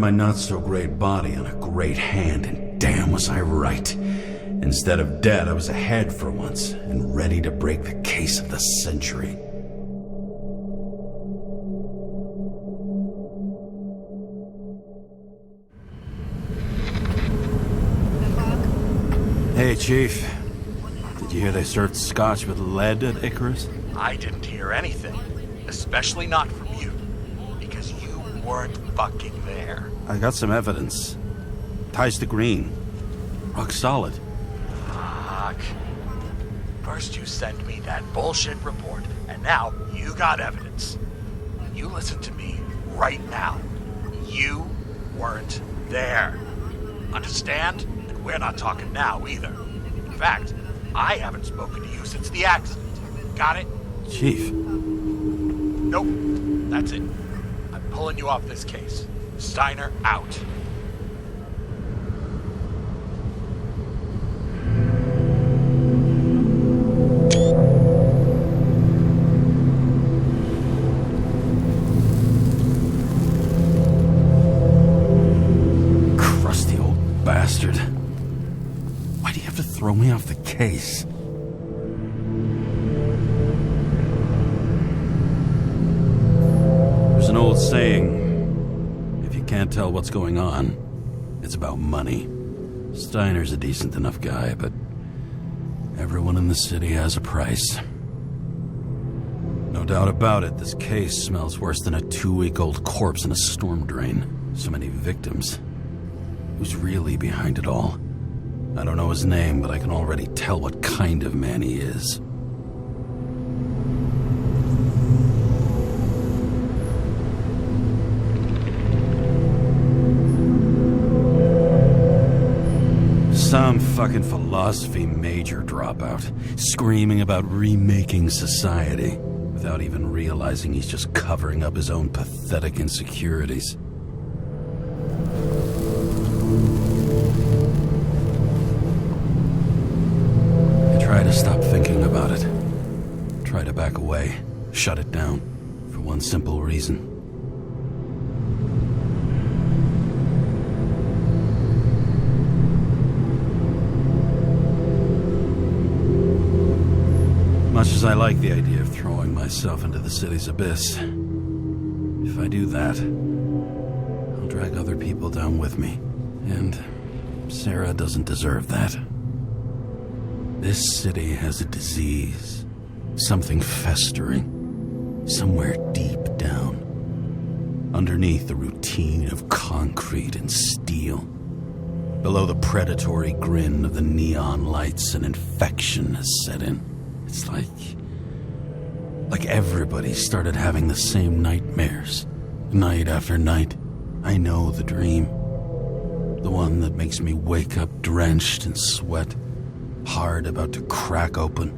my not-so-great body on a great hand, and damn was I right. Instead of dead, I was ahead for once, and ready to break the case of the century. Hey, Chief. Did you hear they served scotch with lead at Icarus? I didn't hear anything. Especially not from you. Because you weren't fucking there. I got some evidence. Ties to Green. Rock solid. Fuck. First you send me that bullshit report, and now you got evidence. You listen to me right now. You weren't there. Understand? And we're not talking now either. In fact, I haven't spoken to you since the accident. Got it? Chief. Nope. That's it. I'm pulling you off this case. Steiner out. Crusty old bastard. Why do you have to throw me off the case? There's an old saying, if you can't tell what's going on, it's about money. Steiner's a decent enough guy, but everyone in the city has a price. No doubt about it, this case smells worse than a 2-week-old corpse in a storm drain. So many victims. Who's really behind it all? I don't know his name, but I can already tell what kind of man he is. Some fucking philosophy major dropout, screaming about remaking society, without even realizing he's just covering up his own pathetic insecurities. I try to stop thinking about it. Try to back away, shut it down, for one simple reason. Much as I like the idea of throwing myself into the city's abyss, if I do that, I'll drag other people down with me. And Sarah doesn't deserve that. This city has a disease, something festering, somewhere deep down, underneath the routine of concrete and steel. Below the predatory grin of the neon lights, an infection has set in. It's like everybody started having the same nightmares, night after night. I know the dream. The one that makes me wake up drenched in sweat, heart about to crack open,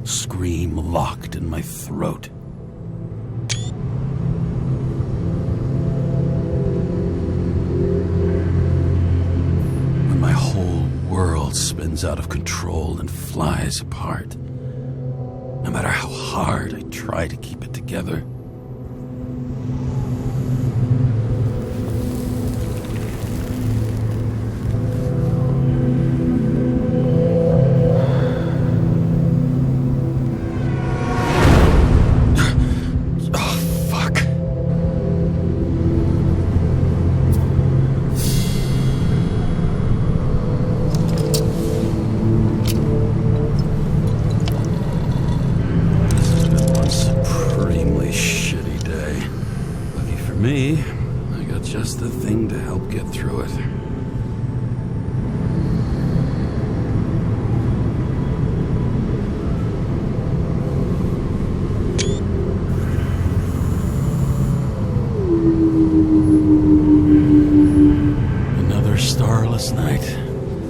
scream locked in my throat. When my whole world spins out of control and flies apart. No matter how hard I try to keep it together. Oh, fuck. Me, I got just the thing to help get through it. Another starless night.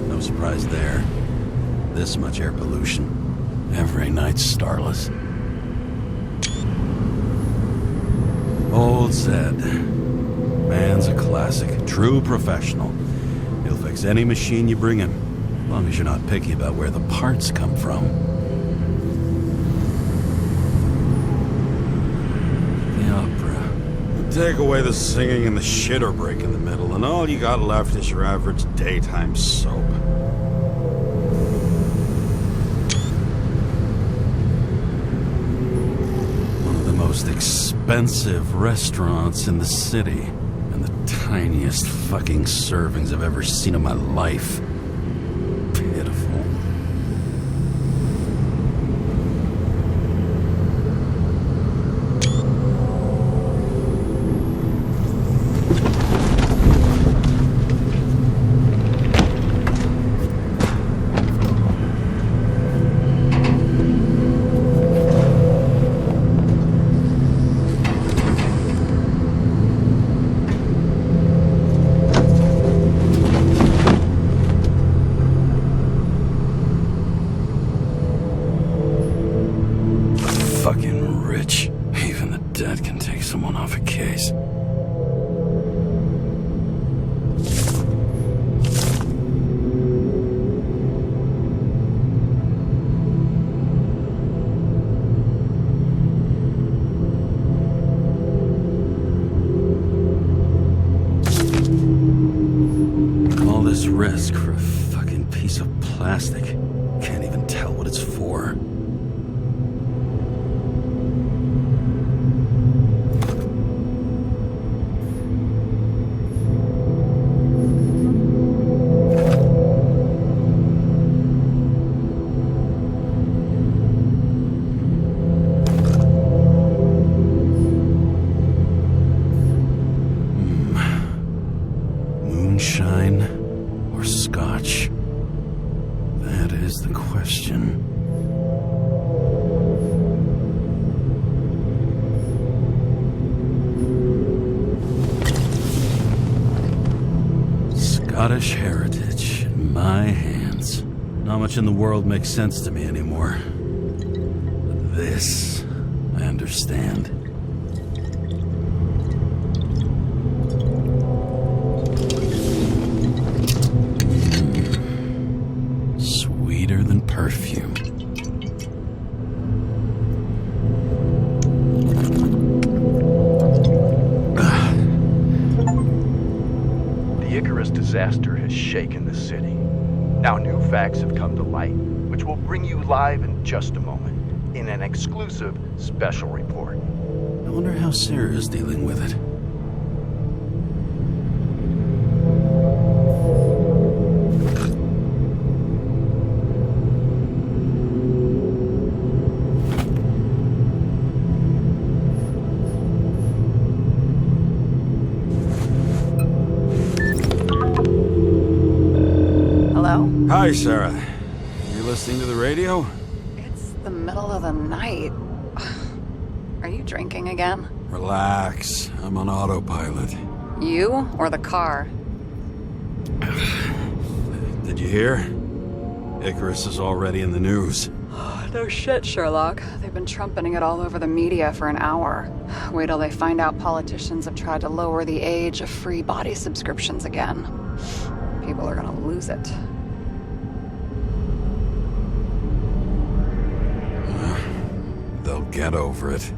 No surprise there. This much air pollution. Every night's starless. Old said, man's a classic, true professional. He'll fix any machine you bring him, as long as you're not picky about where the parts come from. The opera, Take away the singing and the shitter break in the middle, and all you got left is your average daytime soap. One of the most expensive restaurants in the city, and the tiniest fucking servings I've ever seen in my life. Pitiful. Fucking rich. Even the dead can take someone off a case. All this risk for a fucking piece of plastic. Can't even tell what it's for. Moonshine or scotch? That is the question. Scottish heritage in my hands. Not much in the world makes sense to me anymore. But this, I understand. Sweeter than perfume. The Icarus disaster has shaken the city. Now new facts have come to light, which will bring you live in just a moment, in an exclusive special report. I wonder how Sarah is dealing with it. Hello? Hi, Sarah. You listening to the radio? It's the middle of the night. Are you drinking again? Relax. I'm on autopilot. You or the car? Did you hear? Icarus is already in the news. No shit, Sherlock. They've been trumpeting it all over the media for an hour. Wait till they find out politicians have tried to lower the age of free body subscriptions again. People are gonna lose it. They'll get over it.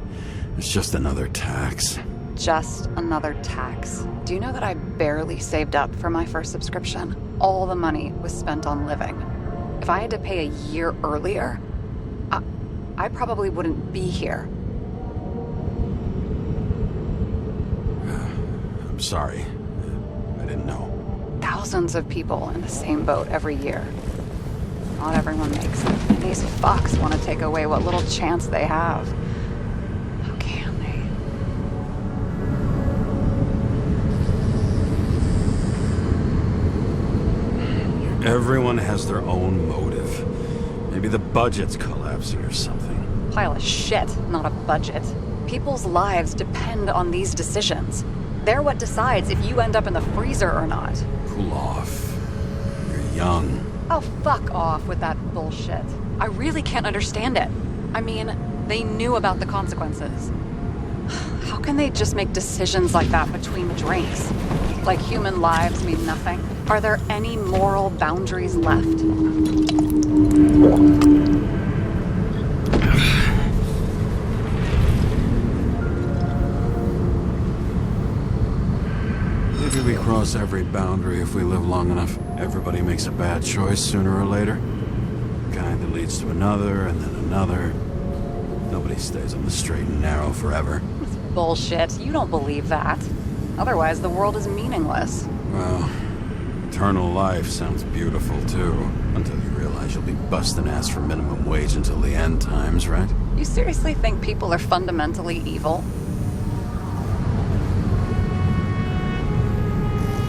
It's just another tax. Just another tax. Do you know that I barely saved up for my first subscription? All the money was spent on living. If I had to pay a year earlier, I probably wouldn't be here. I'm sorry. I didn't know. Thousands of people in the same boat every year. Not everyone makes it. And these fucks want to take away what little chance they have. How can they? Everyone has their own motive. Maybe the budget's collapsing or something. Pile of shit, not a budget. People's lives depend on these decisions. They're what decides if you end up in the freezer or not. Cool off. You're young. Oh, fuck off with that bullshit. I really can't understand it. I mean, they knew about the consequences. How can they just make decisions like that between the drinks? Like human lives mean nothing? Are there any moral boundaries left? cross every boundary if we live long enough. Everybody makes a bad choice sooner or later. Kind that leads to another, and then another. Nobody stays on the straight and narrow forever. It's bullshit. You don't believe that. Otherwise, the world is meaningless. Well, eternal life sounds beautiful, too. Until you realize you'll be busting ass for minimum wage until the end times, right? You seriously think people are fundamentally evil?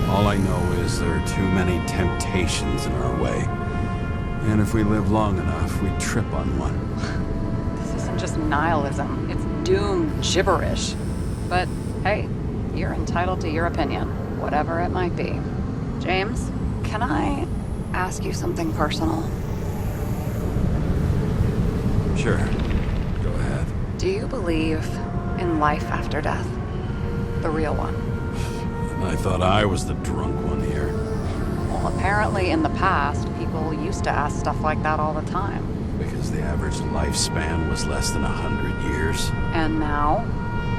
All I know is there are too many temptations in our way. And if we live long enough, we trip on one. This isn't just nihilism. It's doom gibberish. But, hey, you're entitled to your opinion, whatever it might be. James, can I ask you something personal? Sure. Go ahead. Do you believe in life after death? The real one? I thought I was the drunk one here. Well, apparently in the past, people used to ask stuff like that all the time. Because the average lifespan was less than 100 years. And now?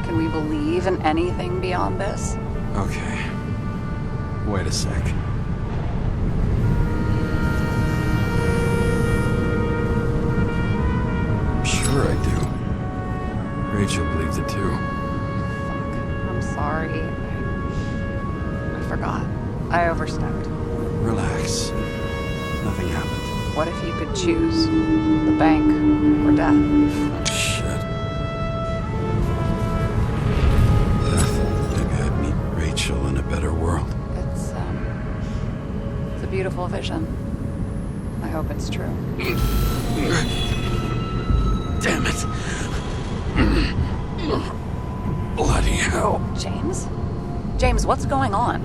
Can we believe in anything beyond this? Okay. Wait a sec. I'm sure I do. Rachel believes it too. Fuck. I'm sorry. I forgot. I overstepped. Relax. Nothing happened. What if you could choose? The bank or death? Oh, shit. Maybe I'd meet Rachel in a better world. It's a beautiful vision. I hope it's true. Damn it. Bloody hell. James? James, what's going on?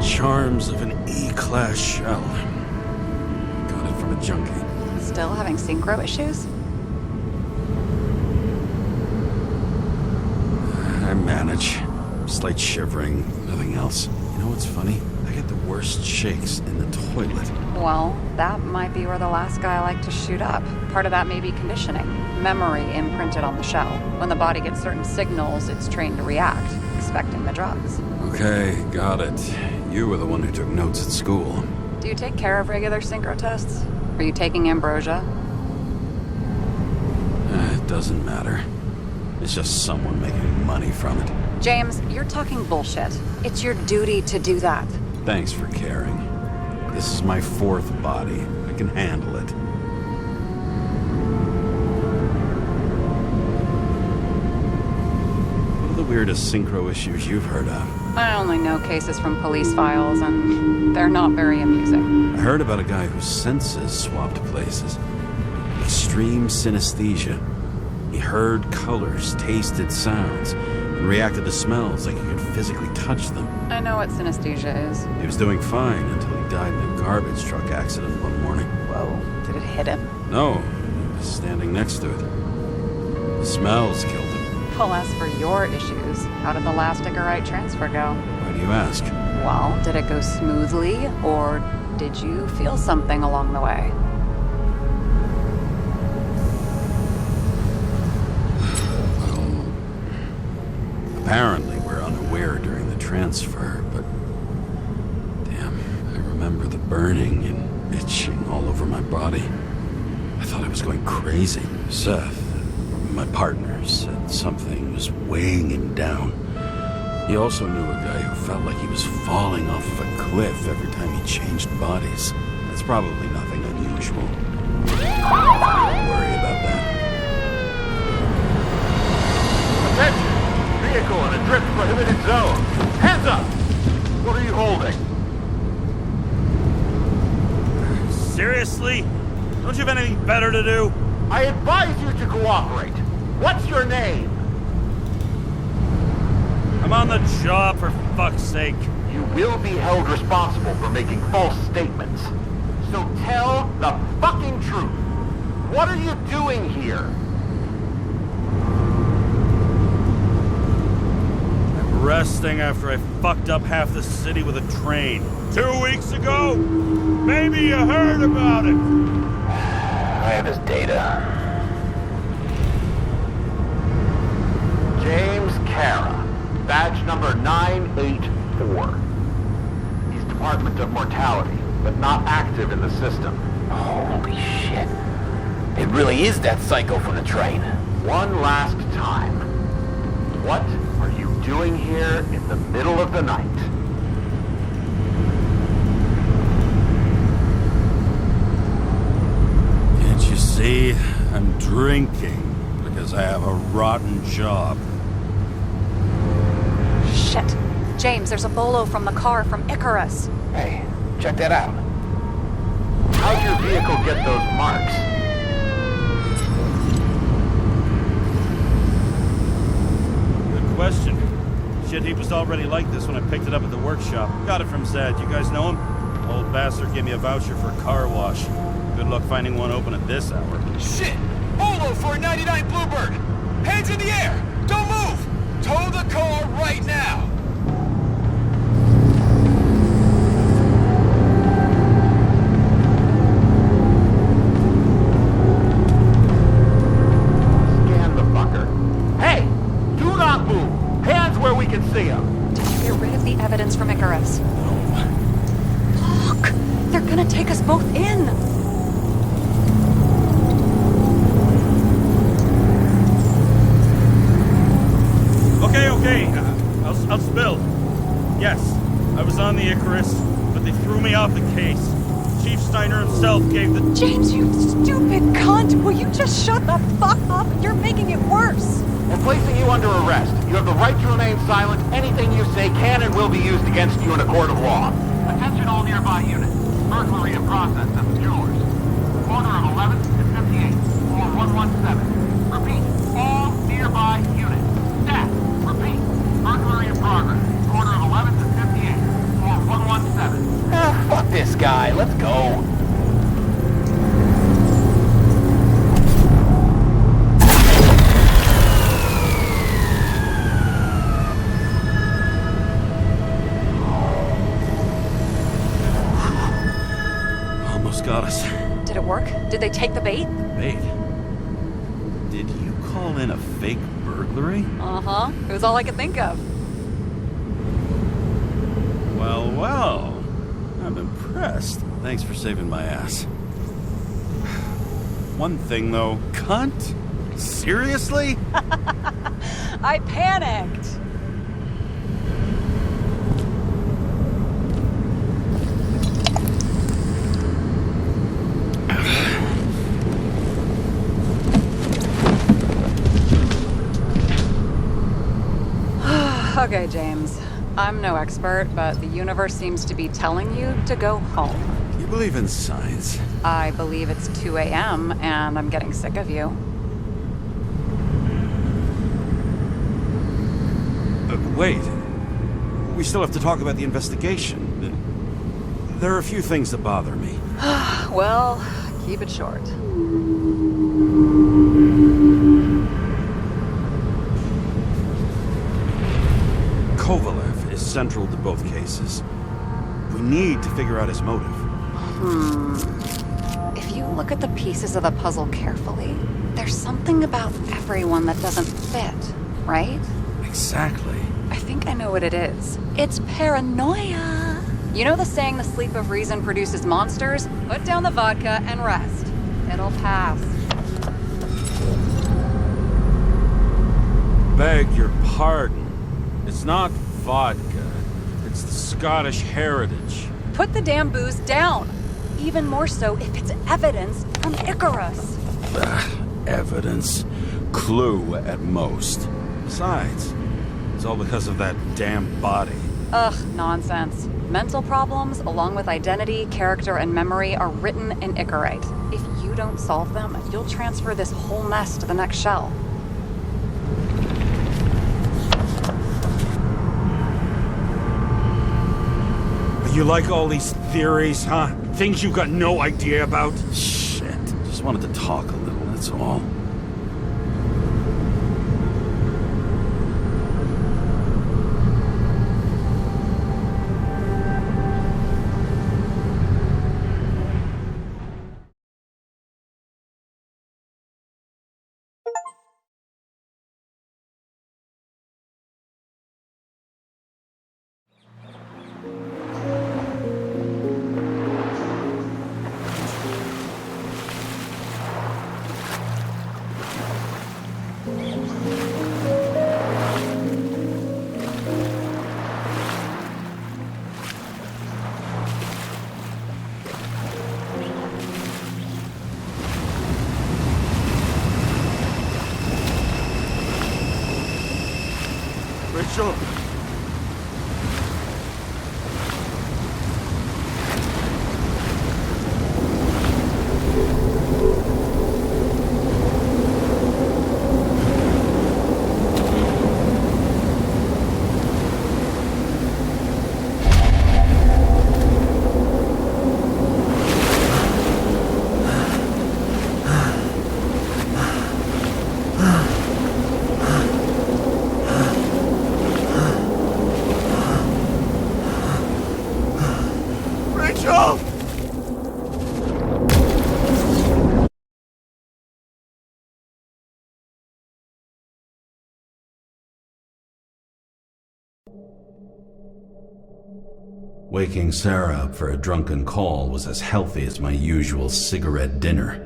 Charms of an E-class shell. Got it from a junkie. Still having synchro issues? I manage. Slight shivering, nothing else. You know what's funny? I get the worst shakes in the toilet. Well, that might be where the last guy liked to shoot up. Part of that may be conditioning. Memory imprinted on the shell. When the body gets certain signals, it's trained to react, expecting the drugs. Okay, got it. You were the one who took notes at school. Do you take care of regular synchro tests? Are you taking ambrosia? It doesn't matter. It's just someone making money from it. James, you're talking bullshit. It's your duty to do that. Thanks for caring. This is my fourth body. I can handle it. What are the weirdest synchro issues you've heard of? I only know cases from police files, and they're not very amusing. I heard about a guy whose senses swapped places. Extreme synesthesia. He heard colors, tasted sounds, and reacted to smells like he could physically touch them. I know what synesthesia is. He was doing fine until he died in a garbage truck accident one morning. Whoa, did it hit him? No, he was standing next to it. The smells killed him. Well, as for your issues, how did the last Icarite transfer go? Why do you ask? Well, did it go smoothly, or did you feel something along the way? Well, apparently we're unaware during the transfer, but damn, I remember the burning and itching all over my body. I thought I was going crazy. Seth, my partner, said something was weighing him down. He also knew a guy who felt like he was falling off of a cliff every time he changed bodies. That's probably nothing unusual. Don't worry about that. Attention! Vehicle in a drift prohibited zone. Hands up! What are you holding? Seriously? Don't you have anything better to do? I advise you to cooperate. What's your name? I'm on the job, for fuck's sake. You will be held responsible for making false statements. So tell the fucking truth. What are you doing here? this thing after I fucked up half the city with a train. 2 weeks ago? Maybe you heard about it! I have his data. James Kara, badge number 984. He's Department of Mortality, but not active in the system. Holy shit. It really is that psycho from the train. One last time. What are you doing here in the middle of the night? Can't you see? I'm drinking because I have a rotten job. Shit. James, there's a bolo from the car from Icarus. Hey, check that out. How'd your vehicle get those marks? Good question. Shit, he was already like this when I picked it up at the workshop. Got it from Zed. You guys know him? Old bastard gave me a voucher for a car wash. Good luck finding one open at this hour. Shit! Bolo for a 99 Bluebird! Hands in the air! Don't move! Tow the car right now! Scan the fucker. Hey! Do not move! Hands where we can see him! Did you get rid of the evidence from Icarus? Look! They're gonna take us both in! Okay. I'll spill. Yes, I was on the Icarus, but they threw me off the case. Chief Steiner himself gave the... James, you stupid cunt! Will you just shut the fuck up? You're making it worse! We're placing you under arrest. You have the right to remain silent. Anything you say can and will be used against you in a court of law. Attention all nearby units. Burglary in process at the jewelers. Corner of 11th and 58, or 117. Repeat, all nearby units. Staff, repeat. Burglary in progress. Corner of 11th and 58, or 117. Ah, fuck this guy. Let's go. Almost got us. Did it work? Did they take the bait? Wait. Did you call in a fake burglary? Uh-huh. It was all I could think of. Well. I'm impressed. Thanks for saving my ass. One thing, though. Cunt? Seriously? I panicked! Okay, James. I'm no expert, but the universe seems to be telling you to go home. You believe in science? I believe it's 2 a.m. and I'm getting sick of you. Wait. We still have to talk about the investigation. There are a few things that bother me. Well, keep it short. Kovalev is central to both cases. We need to figure out his motive. If you look at the pieces of the puzzle carefully, there's something about everyone that doesn't fit, right? Exactly. I think I know what it is. It's paranoia. You know the saying, the sleep of reason produces monsters? Put down the vodka and rest. It'll pass. Beg your pardon. It's not vodka. It's the Scottish heritage. Put the damn booze down. Even more so if it's evidence from Icarus. Evidence. Clue at most. Besides, it's all because of that damn body. Ugh, nonsense. Mental problems, along with identity, character, and memory, are written in Icarite. If you don't solve them, you'll transfer this whole mess to the next shell. You like all these theories, huh? Things you got no idea about? Shit. Just wanted to talk a little, that's all. Rachel! Rachel! Waking Sarah up for a drunken call was as healthy as my usual cigarette dinner.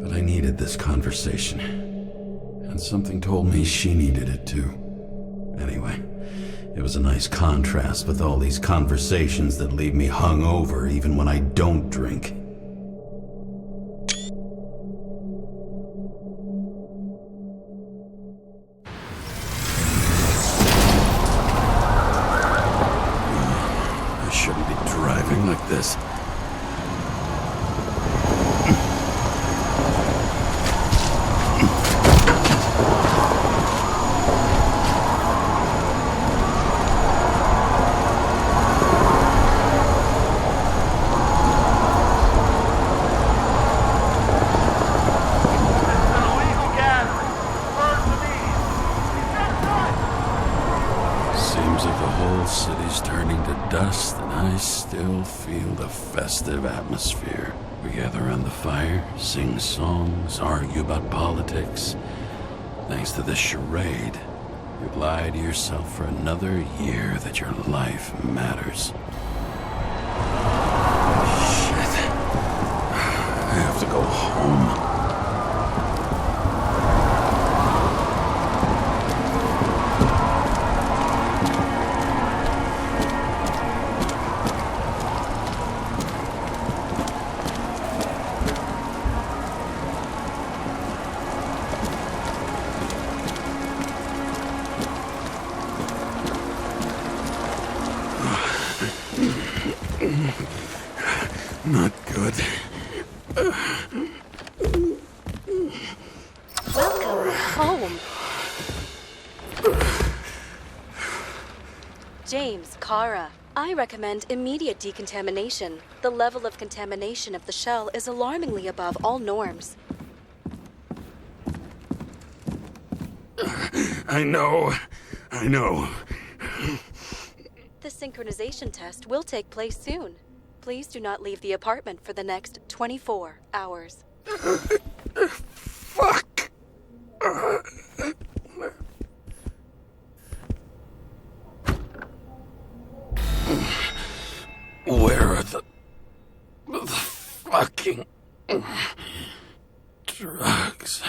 But I needed this conversation. And something told me she needed it too. Anyway, it was a nice contrast with all these conversations that leave me hungover even when I don't drink. I shouldn't be driving like this. Seems like the whole city's turning to dust, and I still feel the festive atmosphere. We gather around the fire, sing songs, argue about politics. Thanks to this charade, you've lied to yourself for another year that your life matters. Shit. I have to go home. Not good. Welcome home. James, Kara, I recommend immediate decontamination. The level of contamination of the shell is alarmingly above all norms. I know. The synchronization test will take place soon. Please do not leave the apartment for the next 24 hours. Fuck! Where are the fucking drugs?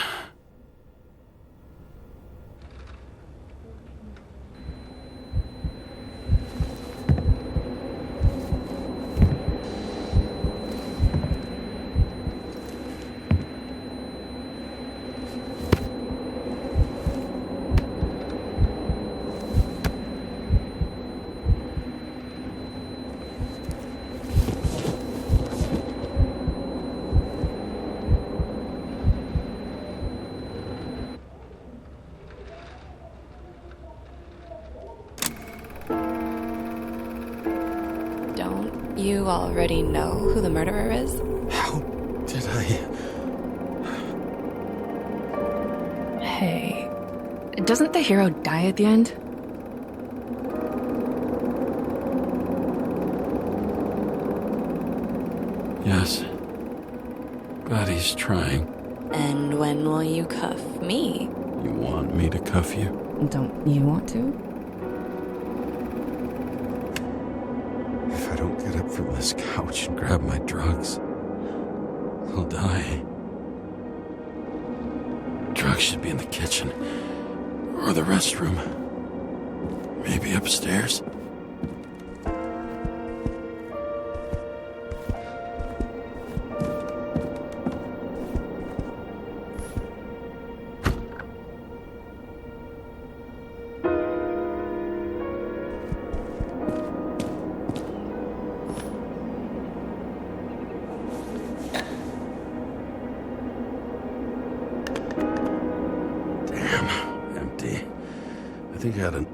Don't you already know who the murderer is? How did I... Hey, doesn't the hero die at the end? Yes. But he's trying. And when will you cuff me? You want me to cuff you? Don't you want to? If I don't get up from this couch and grab my drugs, I'll die. drugs should be in the kitchen. Or the restroom. Maybe upstairs.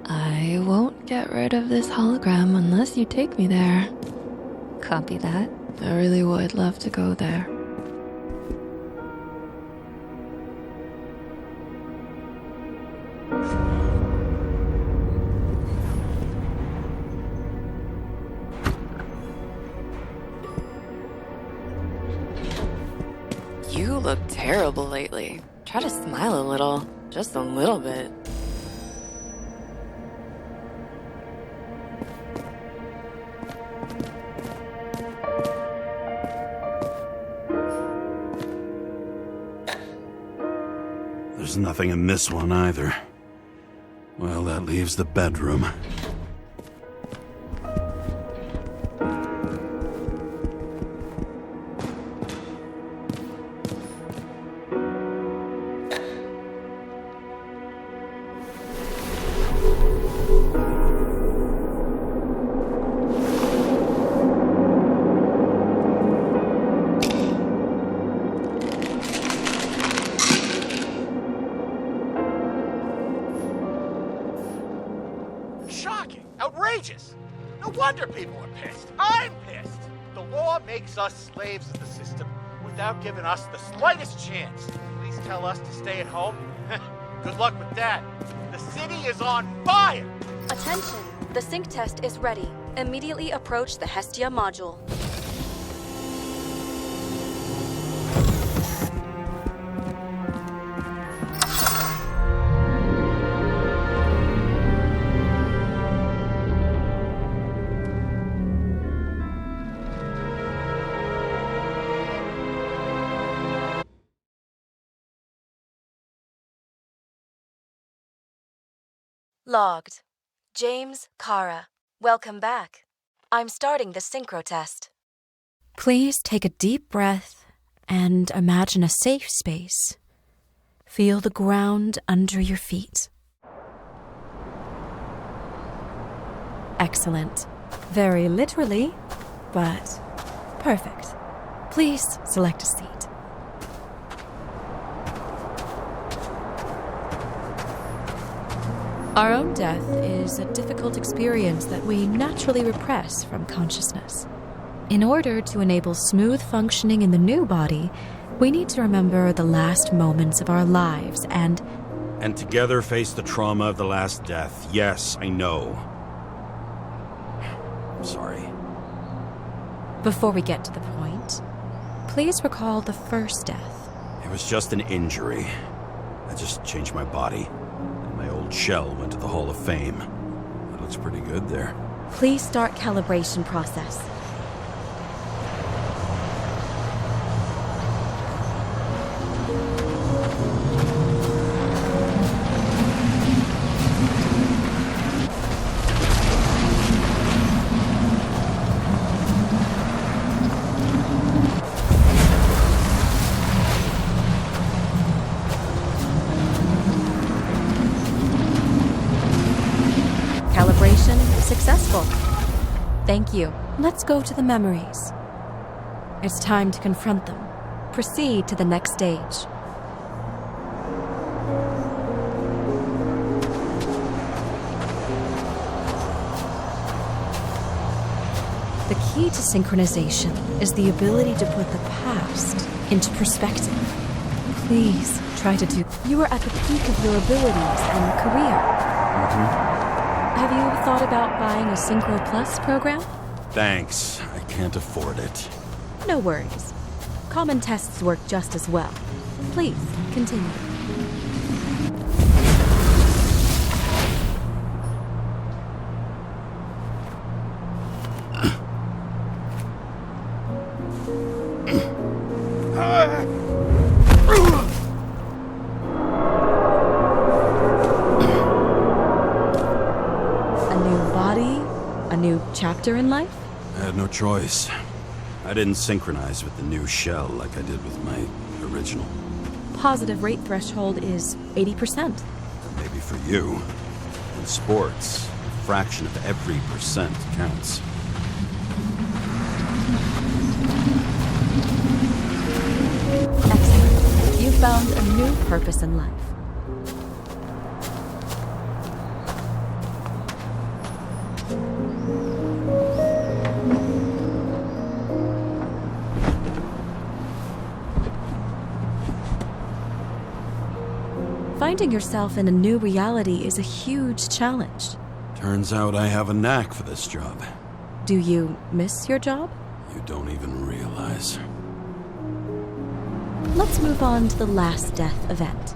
I won't get rid of this hologram unless you take me there. Copy that. I really would love to go there. You look terrible lately. Try to smile a little. Just a little bit. There's nothing in this one either. Well, that leaves the bedroom. Outrageous! No wonder people are pissed. I'm pissed! The law makes us slaves of the system without giving us the slightest chance. Please tell us to stay at home? Good luck with that. The city is on fire! Attention! The sync test is ready. Immediately approach the Hestia module. Logged. James, Kara. Welcome back. I'm starting the synchro test. Please take a deep breath and imagine a safe space. Feel the ground under your feet. Excellent. Very literally, but perfect. Please select a seat. Our own death is a difficult experience that we naturally repress from consciousness. In order to enable smooth functioning in the new body, we need to remember the last moments of our lives and together face the trauma of the last death. Yes, I know. I'm sorry. Before we get to the point, please recall the first death. It was just an injury. I just changed my body. My old shell went to the Hall of Fame. That looks pretty good there. Please start calibration process. Successful. Thank you. Let's go to the memories. It's time to confront them. Proceed to the next stage. The key to synchronization is the ability to put the past into perspective. Please try to do. You are at the peak of your abilities and career. Have you thought about buying a Synchro Plus program? Thanks. I can't afford it. No worries. Common tests work just as well. Please, continue. chapter in life? I had no choice. I didn't synchronize with the new shell like I did with my original. Positive rate threshold is 80%. Maybe for you. In sports, a fraction of every percent counts. Excellent. You've found a new purpose in life. Finding yourself in a new reality is a huge challenge. Turns out I have a knack for this job. Do you miss your job? You don't even realize. Let's move on to the last death event.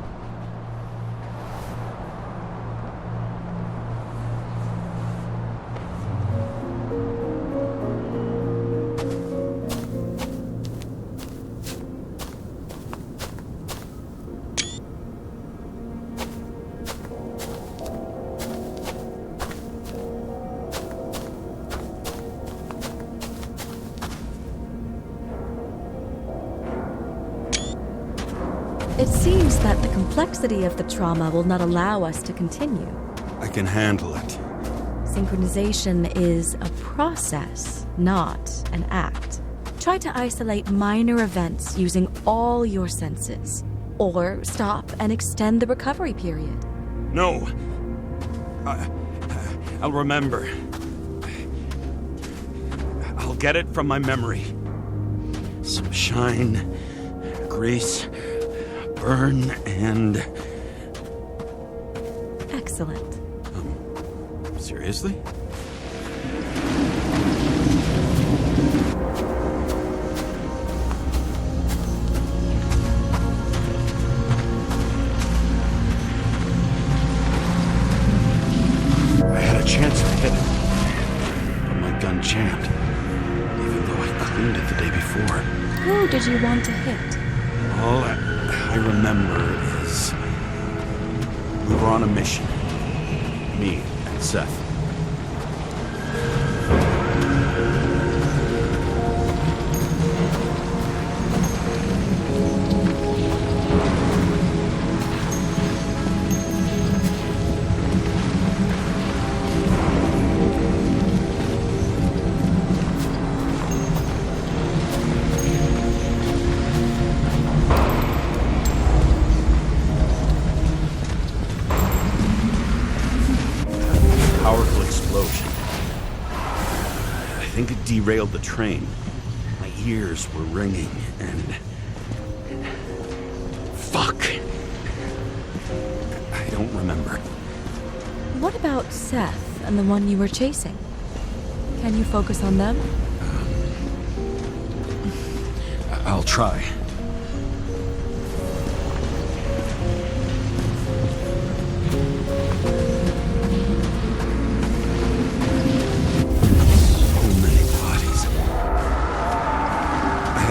It seems that the complexity of the trauma will not allow us to continue. I can handle it. Synchronization is a process, not an act. Try to isolate minor events using all your senses, or stop and extend the recovery period. No. I'll remember. I'll get it from my memory. Some shine, grease, burn, and... Excellent. Seriously? I had a chance to hit it, but my gun jammed, even though I cleaned it the day before. Who did you want to hit? All I remember is we were on a mission. Me and Seth. Powerful explosion. I think it derailed the train. My ears were ringing and... Fuck! I don't remember. What about Seth and the one you were chasing? Can you focus on them? I'll try.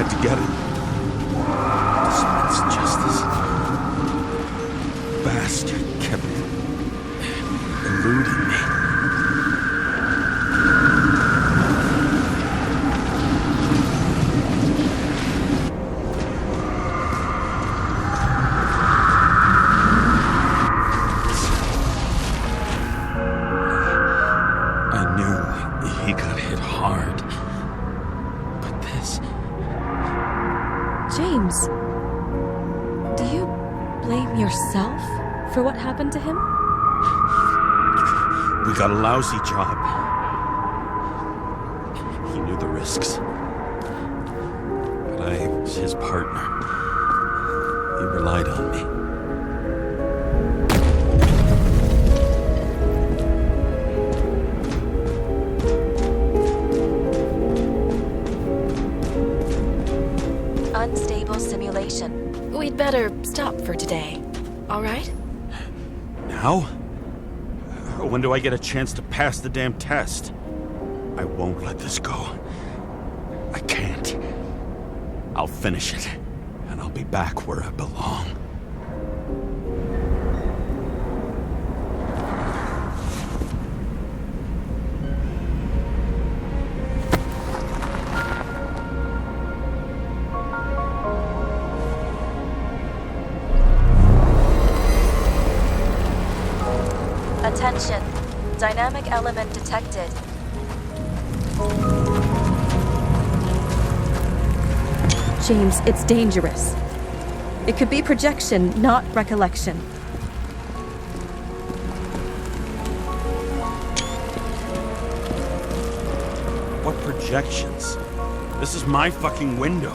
To get it. Dispense justice. Bastard kept eluding me. I knew he got hit hard. But this... James, do you blame yourself for what happened to him? We got a lousy job. He knew the risks. But I was his partner. He relied on me. Unstable simulation. We'd better stop for today, all right? Now? When do I get a chance to pass the damn test? I won't let this go. I can't. I'll finish it, and I'll be back where I belong. Attention. Dynamic element detected. James, it's dangerous. It could be projection, not recollection. What projections? This is my fucking window.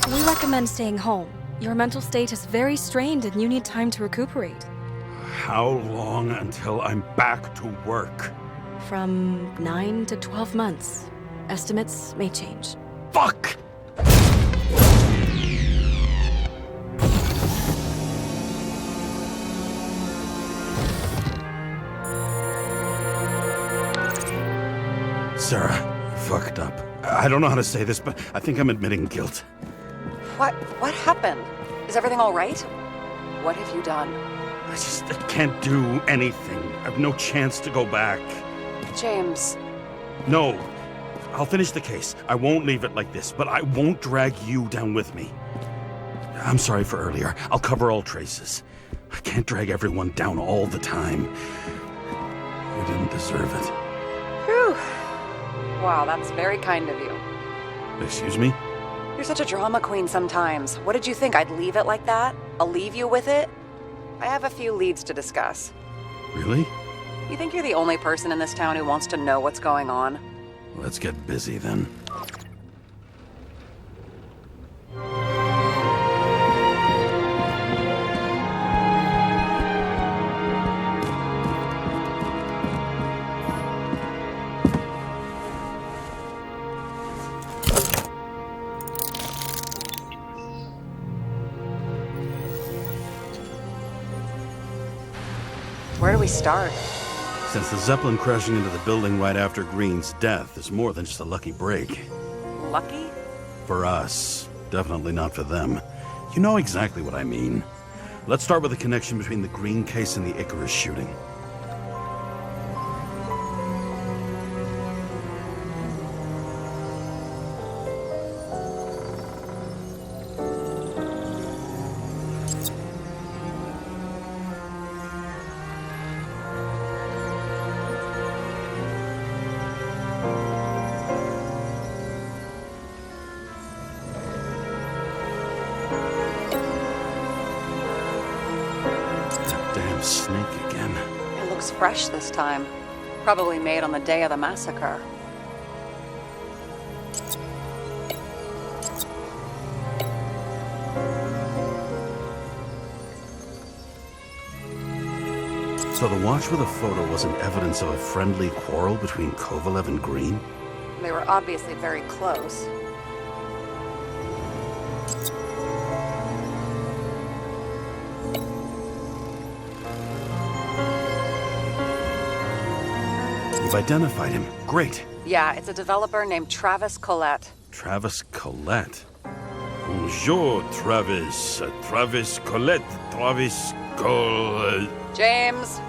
We recommend staying home. Your mental state is very strained and you need time to recuperate. How long until I'm back to work? From 9 to 12 months. Estimates may change. Fuck! Sarah, I fucked up. I don't know how to say this, but I think I'm admitting guilt. What happened? Is everything all right? What have you done? I can't do anything. I have no chance to go back. James. No. I'll finish the case. I won't leave it like this, but I won't drag you down with me. I'm sorry for earlier. I'll cover all traces. I can't drag everyone down all the time. You didn't deserve it. Whew. Wow, that's very kind of you. Excuse me? You're such a drama queen sometimes. What did you think, I'd leave it like that? I'll leave you with it? I have a few leads to discuss. Really? You think you're the only person in this town who wants to know what's going on? Let's get busy then. Where do we start? Since the Zeppelin crashing into the building right after Green's death is more than just a lucky break. Lucky? For us. Definitely not for them. You know exactly what I mean. Let's start with the connection between the Green case and the Icarus shooting. Snake again. It looks fresh this time. Probably made on the day of the massacre. So the watch with a photo wasn't evidence of a friendly quarrel between Kovalev and Green? They were obviously very close. You've identified him. Great. Yeah, it's a developer named Travis Collette. Travis Collette. Bonjour, Travis. Travis Collette. Travis Collette. James!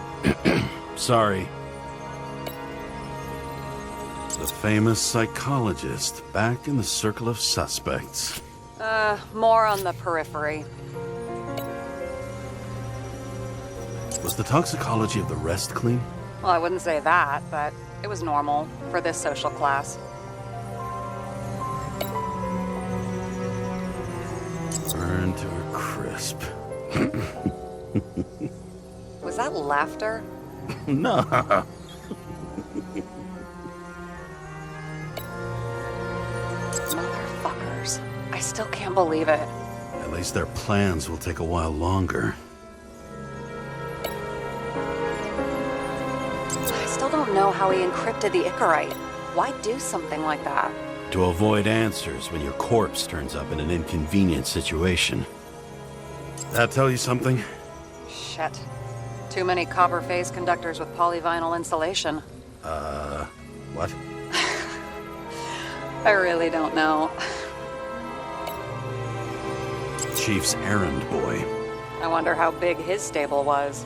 Sorry. The famous psychologist, back in the circle of suspects. More on the periphery. Was the toxicology of the rest clean? Well, I wouldn't say that, but it was normal for this social class. Burned to a crisp. Was that laughter? No. Motherfuckers. I still can't believe it. At least their plans will take a while longer. I still don't know how he encrypted the Icarite. Why do something like that? To avoid answers when your corpse turns up in an inconvenient situation. That tell you something? Shit. Too many copper phase conductors with polyvinyl insulation. What? I really don't know. Chief's errand boy. I wonder how big his stable was.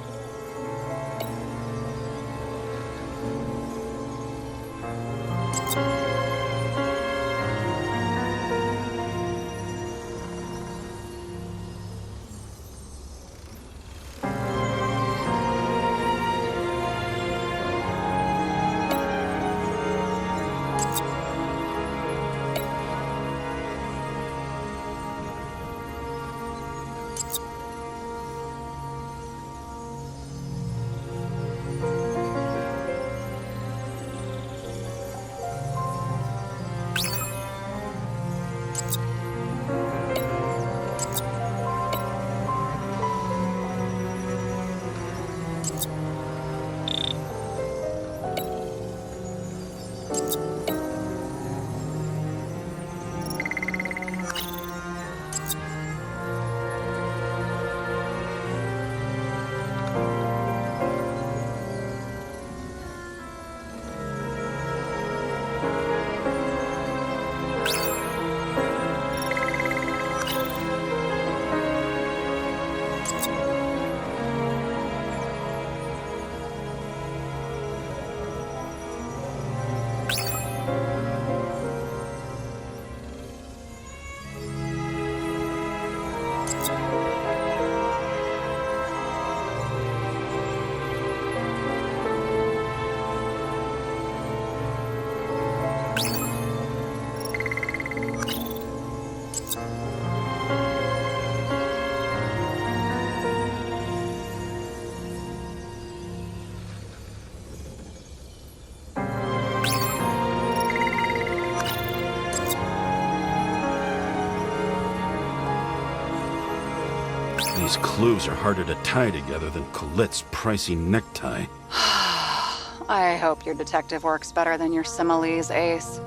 These clues are harder to tie together than Colette's pricey necktie. I hope your detective works better than your similes, Ace.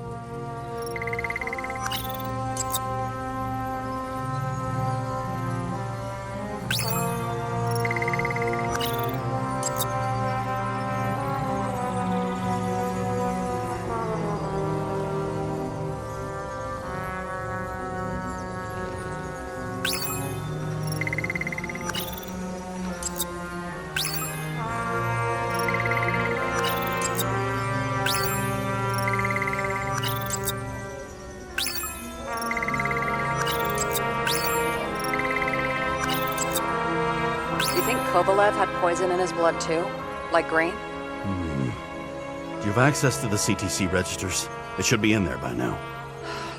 Kovalev had poison in his blood too? Like Green? Do you have access to the CTC registers? It should be in there by now.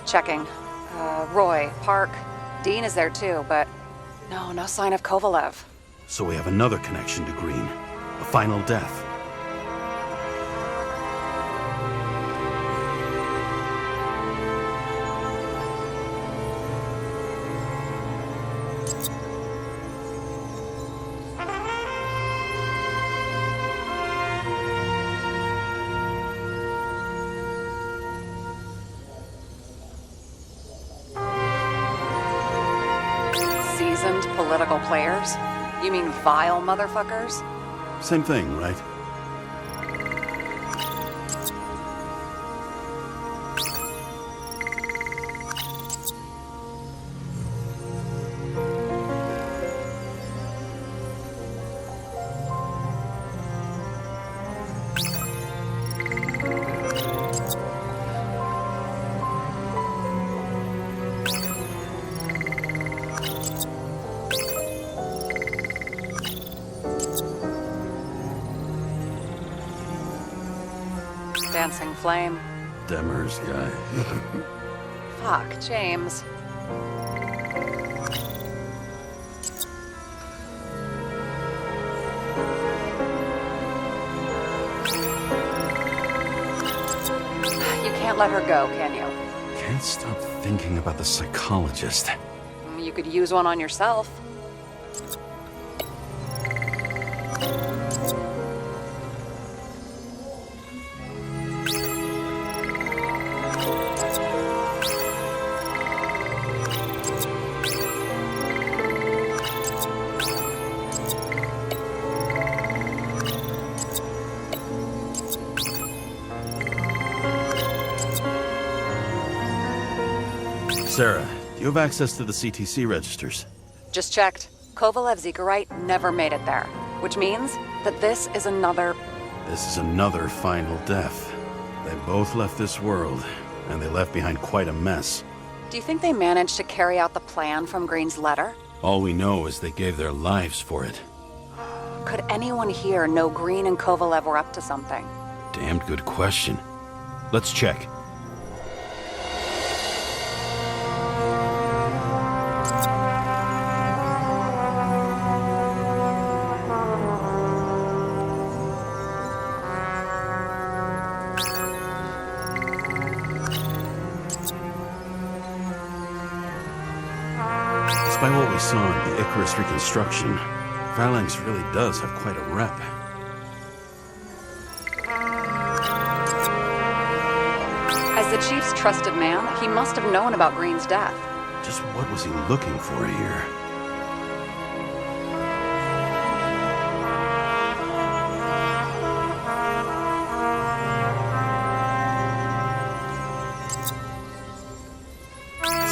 Checking. Roy, Park, Dean is there too, but no sign of Kovalev. So we have another connection to Green. A final death. Political players? You mean vile motherfuckers? Same thing, right? Dancing flame. Demers guy. Fuck, James. You can't let her go, can you? Can't stop thinking about the psychologist. You could use one on yourself. Sarah, do you have access to the CTC registers? Just checked. Kovalev Zekarite never made it there, which means that this is another final death. They both left this world, and they left behind quite a mess. Do you think they managed to carry out the plan from Green's letter? All we know is they gave their lives for it. Could anyone here know Green and Kovalev were up to something? Damned good question. Let's check. Despite what we saw in the Icarus reconstruction, Phalanx really does have quite a rep. As the Chief's trusted man, he must have known about Green's death. Just what was he looking for here?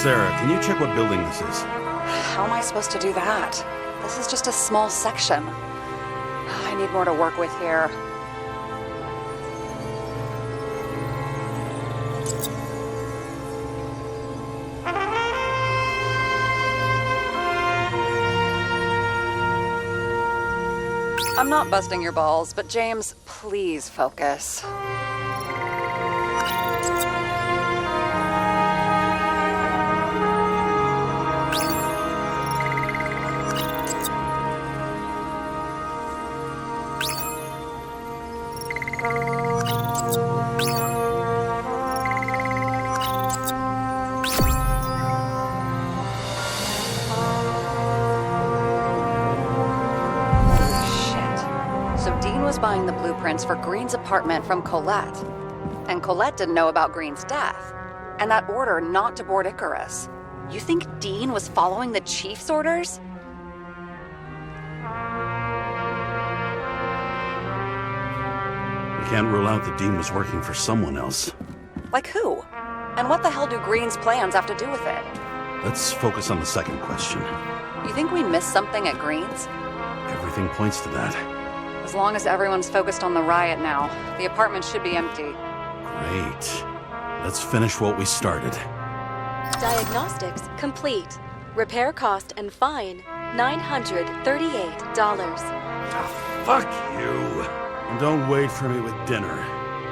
Sarah, can you check what building this is? How am I supposed to do that? This is just a small section. I need more to work with here. I'm not busting your balls, but James, please focus. Buying the blueprints for Green's apartment from Colette. And Colette didn't know about Green's death. And that order not to board Icarus. You think Dean was following the Chief's orders? We can't rule out that Dean was working for someone else. Like who? And what the hell do Green's plans have to do with it? Let's focus on the second question. You think we missed something at Green's? Everything points to that. As long as everyone's focused on the riot now, the apartment should be empty. Great. Let's finish what we started. Diagnostics complete. Repair cost and fine $938. Fuck you. And don't wait for me with dinner.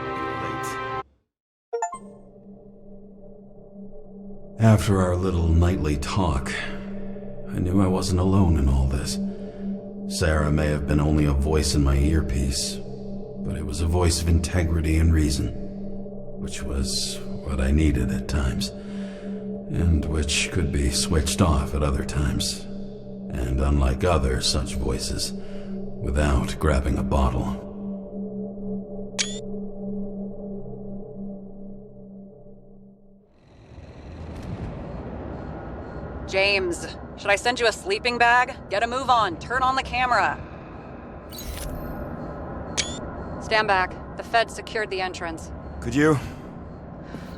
You're late. After our little nightly talk, I knew I wasn't alone in all this. Sarah may have been only a voice in my earpiece, but it was a voice of integrity and reason, which was what I needed at times, and which could be switched off at other times, and unlike other such voices, without grabbing a bottle. James, should I send you a sleeping bag? Get a move on. Turn on the camera. Stand back. The feds secured the entrance. Could you?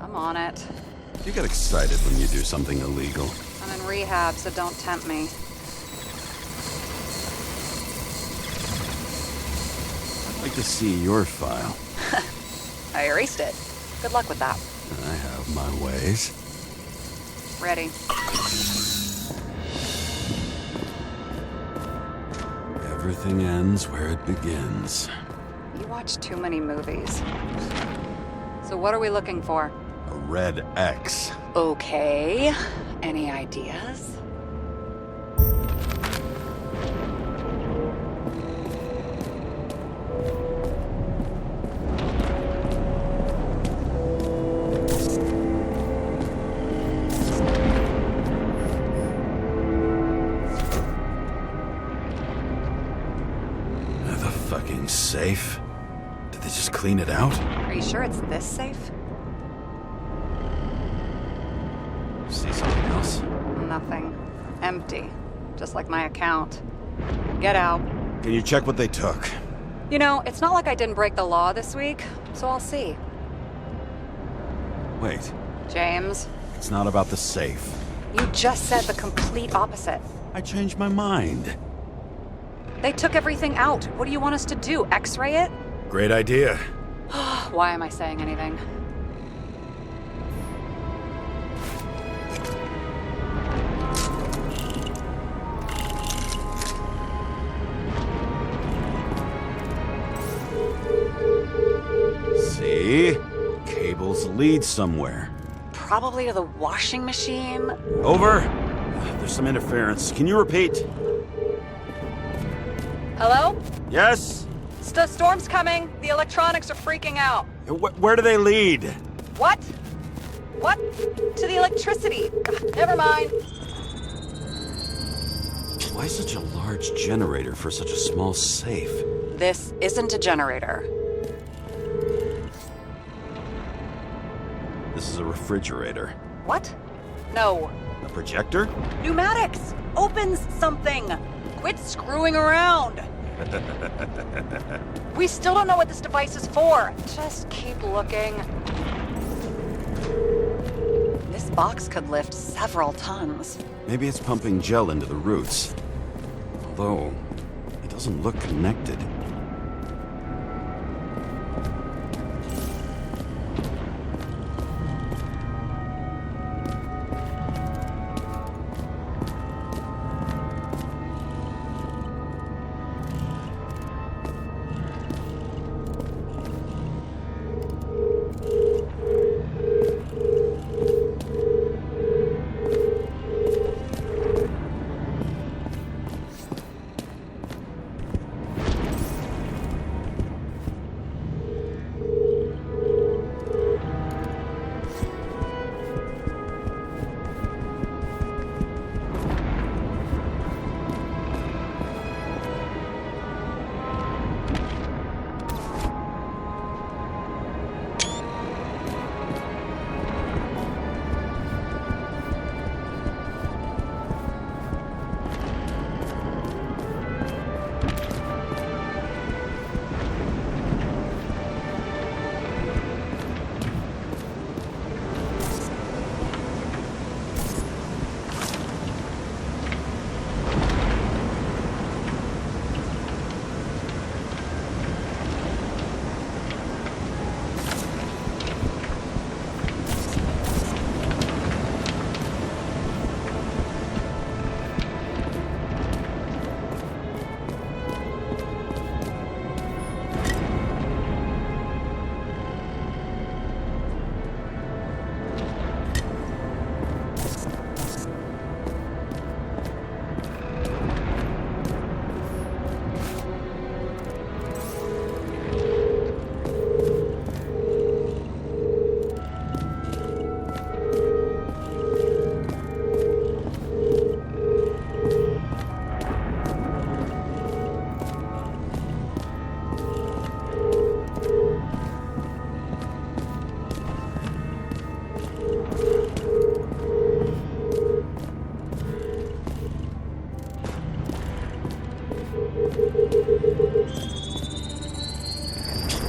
I'm on it. You get excited when you do something illegal. I'm in rehab, so don't tempt me. I'd like to see your file. I erased it. Good luck with that. I have my ways. Ready. Everything ends where it begins. You watch too many movies. So what are we looking for? A red X. Okay. Any ideas? Safe? Did they just clean it out? Are you sure it's this safe? See something else? Nothing. Empty. Just like my account. Get out. Can you check what they took? You know, it's not like I didn't break the law this week, so I'll see. Wait. James? It's not about the safe. You just said the complete opposite. I changed my mind. They took everything out. What do you want us to do? X-ray it? Great idea. Why am I saying anything? See? Cables lead somewhere. Probably to the washing machine. Over. There's some interference. Can you repeat? Hello? Yes? The storm's coming. The electronics are freaking out. Where do they lead? What? What? To the electricity. Never mind. Why such a large generator for such a small safe? This isn't a generator. This is a refrigerator. What? No. A projector? Pneumatics! Opens something! Quit screwing around! We still don't know what this device is for. Just keep looking. This box could lift several tons. Maybe it's pumping gel into the roots. Although, it doesn't look connected.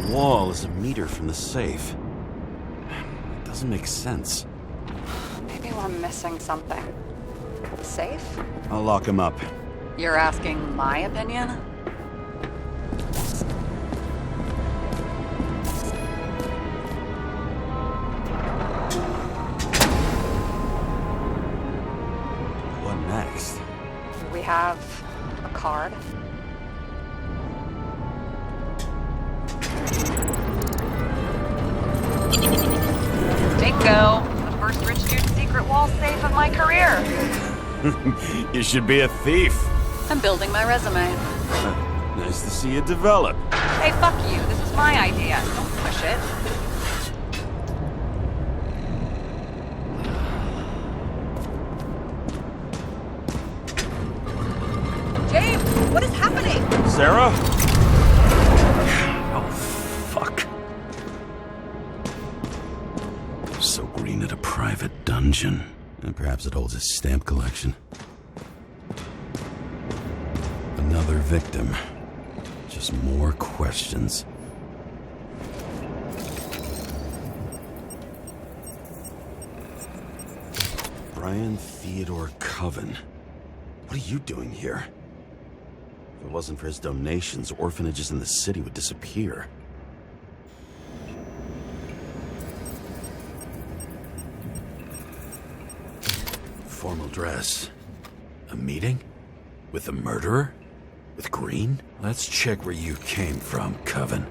Wall is a meter from the safe. It doesn't make sense. Maybe we're missing something. Safe? I'll lock him up. You're asking my opinion? What next? We have a card. Bingo! The first rich dude's secret wall safe of my career. You should be a thief. I'm building my resume. Nice to see you develop. Hey, fuck you. This is my idea. Don't push it. James, what is happening? Sarah? Oh, fuck. So Green at a private dungeon. And perhaps it holds his stamp collection. Another victim. Just more questions. Brian Theodore Coven. What are you doing here? If it wasn't for his donations, orphanages in the city would disappear. Formal dress. A meeting? With the murderer? With Green? Let's check where you came from, Coven.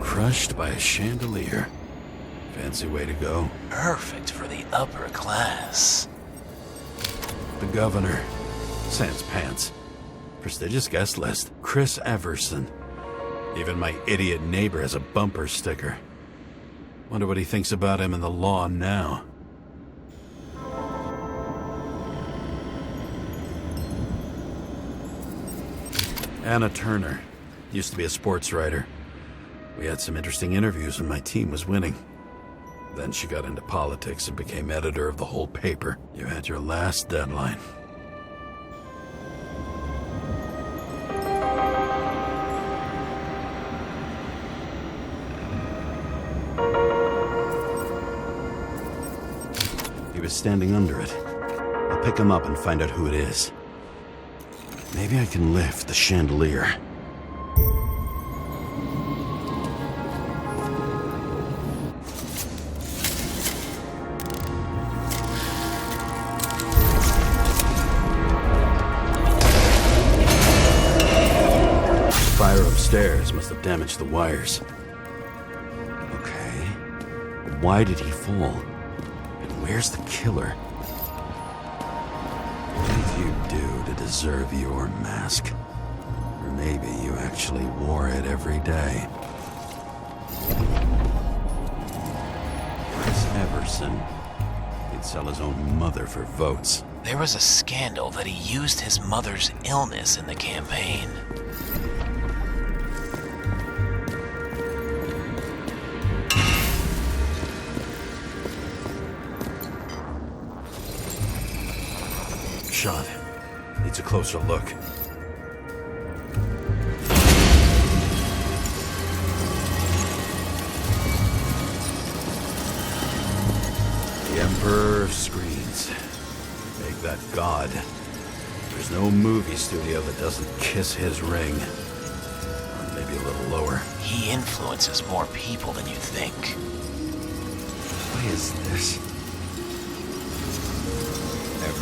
Crushed by a chandelier. Fancy way to go. Perfect for the upper class. The governor. Sans pants. Prestigious guest list. Chris Everson. Even my idiot neighbor has a bumper sticker. Wonder what he thinks about him and the law now. Anna Turner. Used to be a sports writer. We had some interesting interviews when my team was winning. Then she got into politics and became editor of the whole paper. You had your last deadline. He was standing under it. I'll pick him up and find out who it is. Maybe I can lift the chandelier. Upstairs must have damaged the wires. Okay. Why did he fall? And where's the killer? What did you do to deserve your mask? Or maybe you actually wore it every day. Chris Everson. He'd sell his own mother for votes. There was a scandal that he used his mother's illness in the campaign. Shot. Needs a closer look. The Emperor of Screens. Make that god. There's no movie studio that doesn't kiss his ring. Or maybe a little lower. He influences more people than you think. What is this?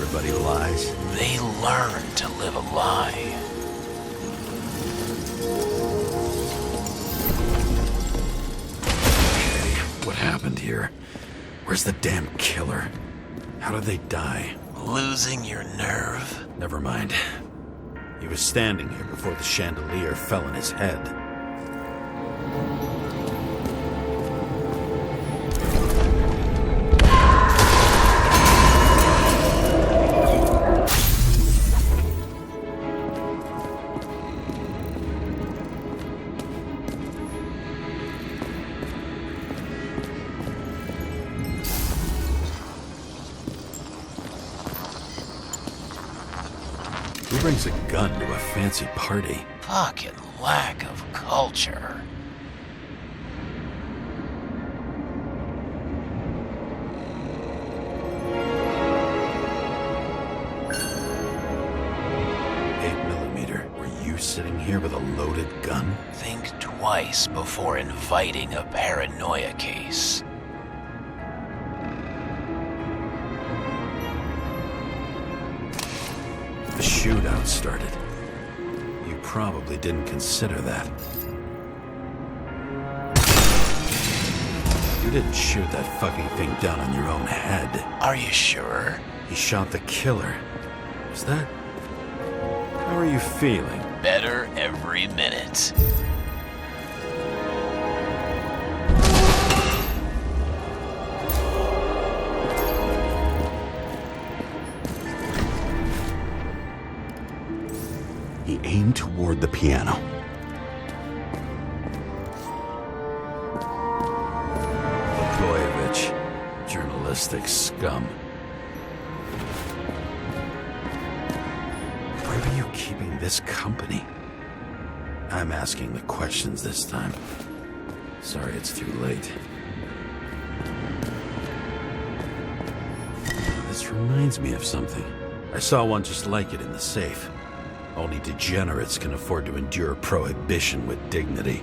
everybody lies. They learn to live a lie. Okay, what happened here? Where's the damn killer? How did they die? Losing your nerve? Never mind. He was standing here before the chandelier fell on his head. Who brings a gun to a fancy party? Fucking lack of culture. Were you sitting here with a loaded gun? Think twice before inviting a paranoia case. The shootout started. You probably didn't consider that. You didn't shoot that fucking thing down on your own head. Are you sure? He shot the killer. Is that... How are you feeling? Better every minute. He aimed toward the piano. Blagojevich, journalistic scum. Where are you keeping this company? I'm asking the questions this time. Sorry it's too late. This reminds me of something. I saw one just like it in the safe. Only degenerates can afford to endure prohibition with dignity.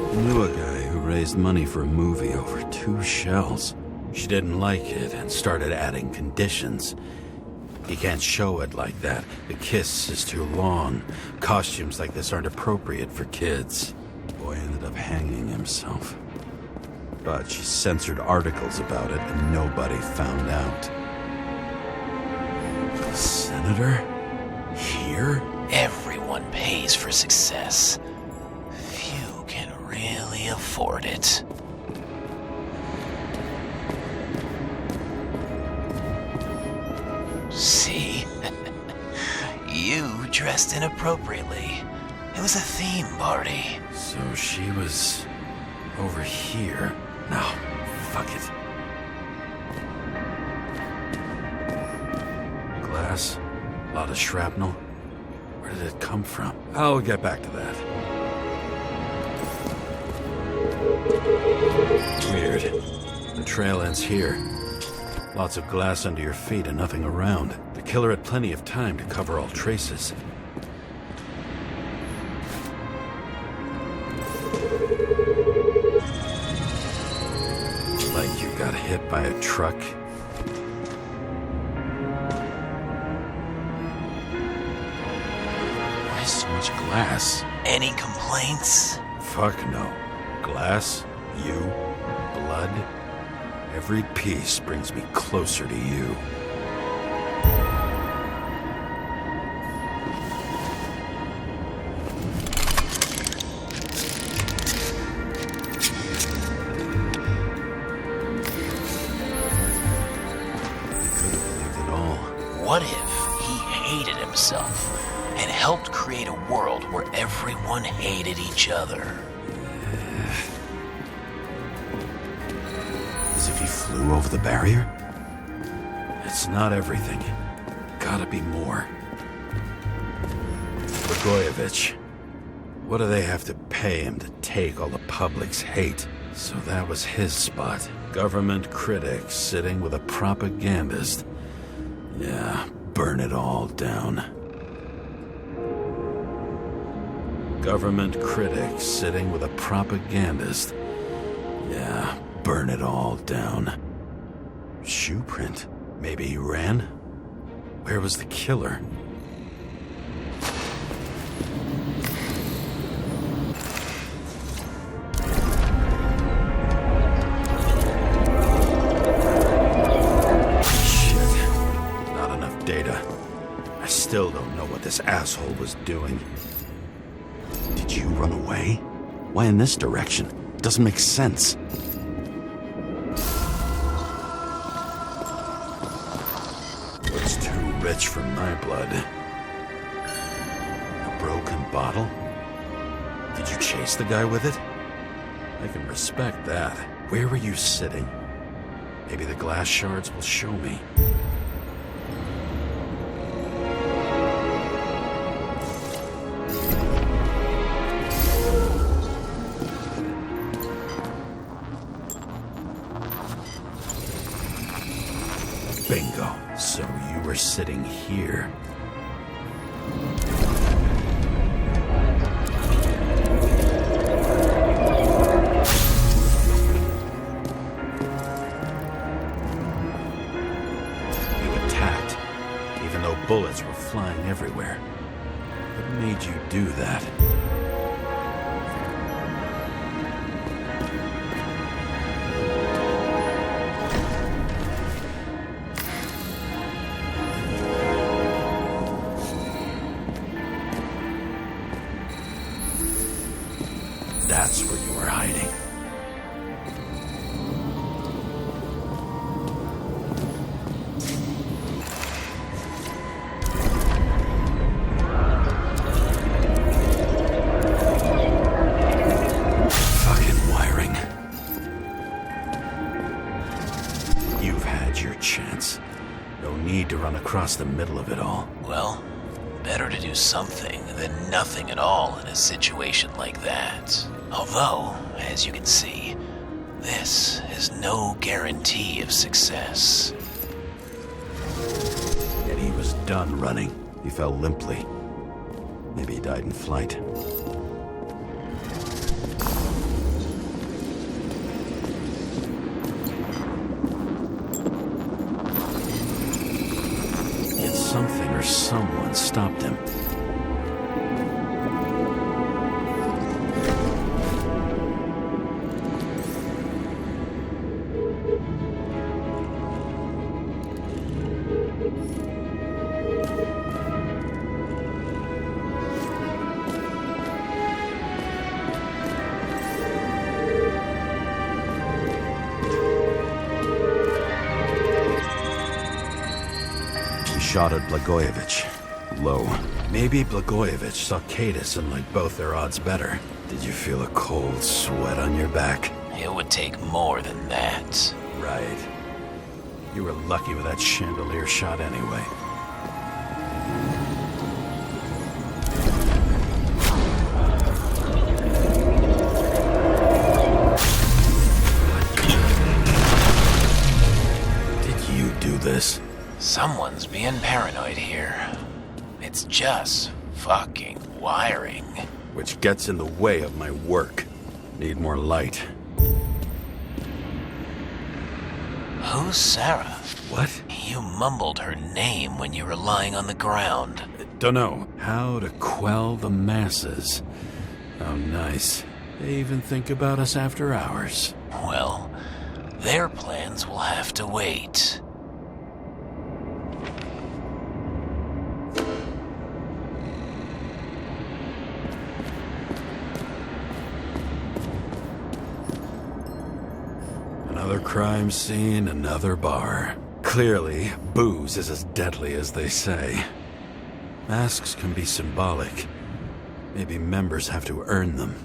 I knew a guy who raised money for a movie over 2 shells. She didn't like it and started adding conditions. You can't show it like that. The kiss is too long. Costumes like this aren't appropriate for kids. The boy ended up hanging himself. But she censored articles about it and nobody found out. Senator? Here? Everyone pays for success. Few can really afford it. See? You dressed inappropriately. It was a theme party. So she was over here. No, fuck it. Glass, a lot of shrapnel. Where did it come from? I'll get back to that. Weird. The trail ends here. Lots of glass under your feet and nothing around. The killer had plenty of time to cover all traces. Like you got hit by a truck. Why so much glass? Any complaints? Fuck no. Glass, you, blood. Every piece brings me closer to you. What if he hated himself and helped create a world where everyone hated each other? As if he flew over the barrier? It's not everything. Gotta be more. Blagojevich. What do they have to pay him to take all the public's hate? So that was his spot. Government critic sitting with a propagandist. Yeah, burn it all down. Government critic sitting with a propagandist. Yeah, burn it all down. Shoe print. Maybe he ran? Where was the killer? Shit. Not enough data. I still don't know what this asshole was doing. Did you run away? Why in this direction? Doesn't make sense. Looks too rich for my blood. A broken bottle? Did you chase the guy with it? I can respect that. Where were you sitting? Maybe the glass shards will show me. Bingo. So you were sitting here. You attacked, even though bullets were flying everywhere. What made you do that? That's where you were hiding. Fucking wiring. You've had your chance. No need to run across the middle of it all. Well, better to do something than nothing at all in a situation like that. Although, as you can see, this is no guarantee of success. Yet he was done running. He fell limply. Maybe he died in flight. Yet something or someone stopped him. Shot at Blagojevich. Low. Maybe Blagojevich saw Cadis and liked both their odds better. Did you feel a cold sweat on your back? It would take more than that. Right. You were lucky with that chandelier shot anyway. Did you do this? Someone's being paranoid here. It's just fucking wiring. Which gets in the way of my work. Need more light. Who's Sarah? What? You mumbled her name when you were lying on the ground. Dunno. How to quell the masses. How nice. They even think about us after hours. Well, their plans will have to wait. Another crime scene, another bar. Clearly, booze is as deadly as they say. Masks can be symbolic. Maybe members have to earn them.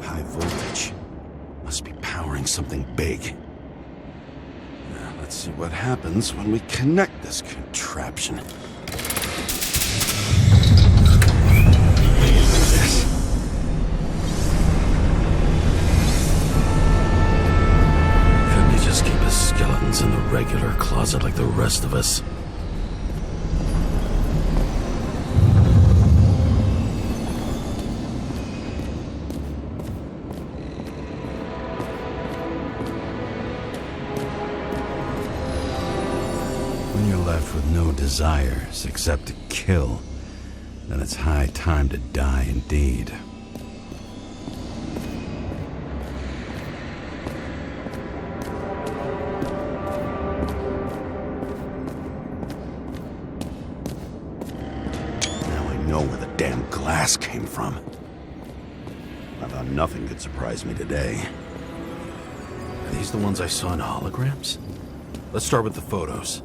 High voltage. Must be powering something big. Now, let's see what happens when we connect this contraption. rest of us. When you're left with no desires except to kill, then it's high time to die indeed. Now I know where the damn glass came from. I thought nothing could surprise me today. Are these the ones I saw in holograms? Let's start with the photos.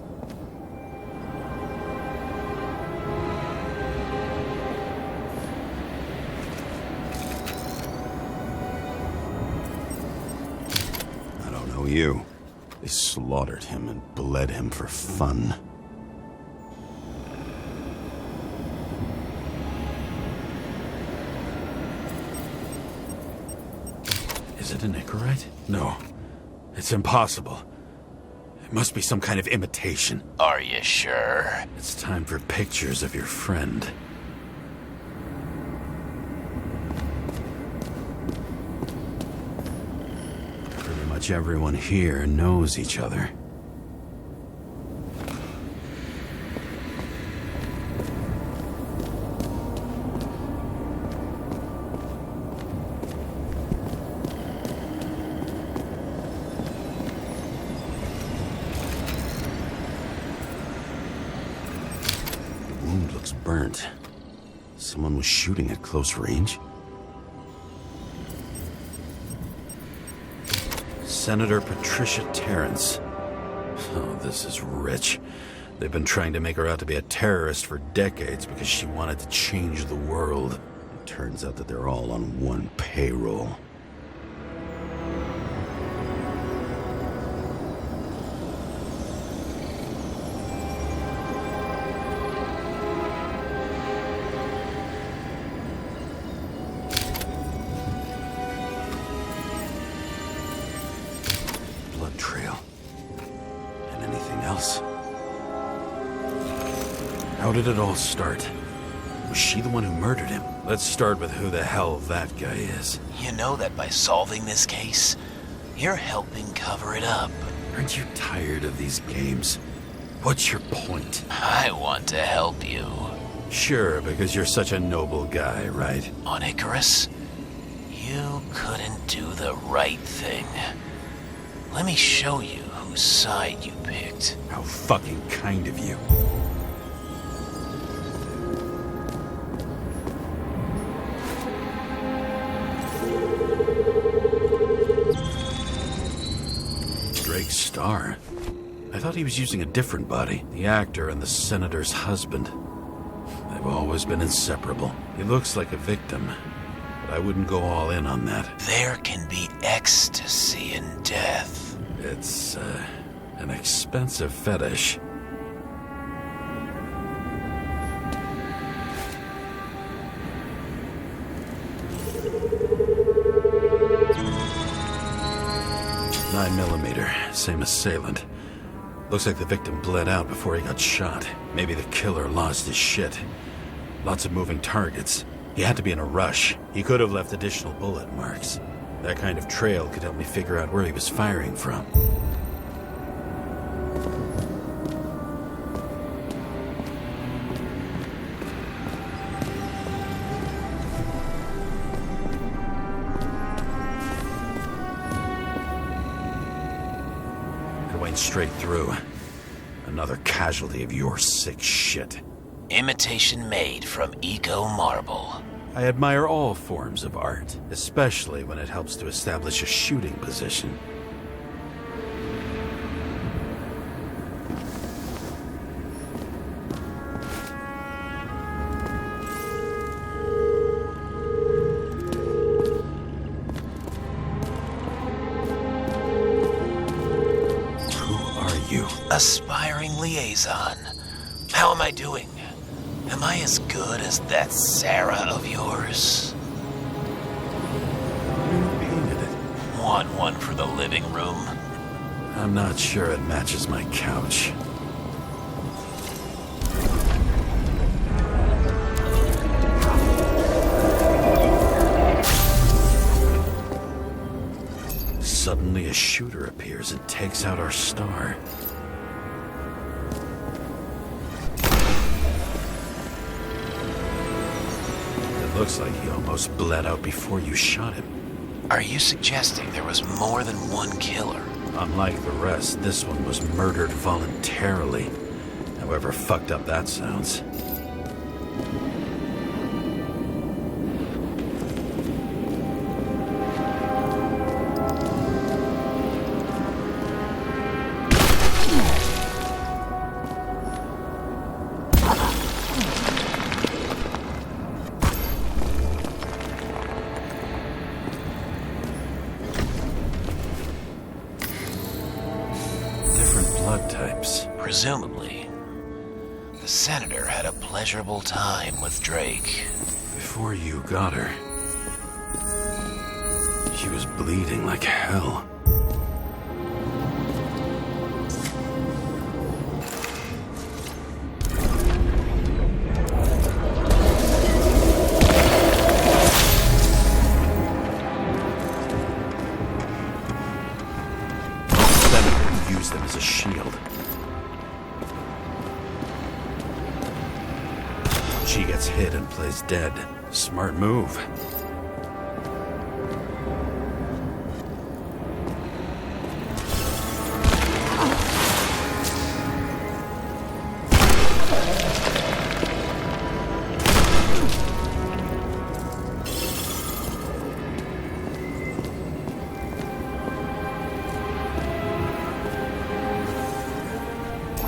You. They slaughtered him and bled him for fun. Is it an Icarite? No. It's impossible. It must be some kind of imitation. Are you sure? It's time for pictures of your friend. Everyone here knows each other. The wound looks burnt. Someone was shooting at close range. Senator Patricia Terrence. Oh, this is rich. They've been trying to make her out to be a terrorist for decades because she wanted to change the world. It turns out that they're all on one payroll. Trail. And anything else? How did it all start? Was she the one who murdered him? Let's start with who the hell that guy is. You know that by solving this case, you're helping cover it up. Aren't you tired of these games? What's your point? I want to help you. Sure, because you're such a noble guy, right? On Icarus, you couldn't do the right thing. Let me show you whose side you picked. How fucking kind of you. Drake Starr? I thought he was using a different body. The actor and the senator's husband. They've always been inseparable. He looks like a victim, but I wouldn't go all in on that. There can be ecstasy in death. It's, an expensive fetish. .9mm, same assailant. Looks like the victim bled out before he got shot. Maybe the killer lost his shit. Lots of moving targets. He had to be in a rush. He could have left additional bullet marks. That kind of trail could help me figure out where he was firing from. I went straight through. Another casualty of your sick shit. Imitation made from eco marble. I admire all forms of art, especially when it helps to establish a shooting position. Who are you? Aspiring liaison. How am I doing? Am I as good as that Sarah of yours? You painted it. Want one for the living room? I'm not sure it matches my couch. Suddenly a shooter appears and takes out our star. It looks like he almost bled out before you shot him. Are you suggesting there was more than one killer? Unlike the rest, this one was murdered voluntarily. However fucked up that sounds. Blood types. Presumably, the senator had a pleasurable time with Drake. Before you got her, she was bleeding like hell. Use them as a shield. She gets hit and plays dead. Smart move.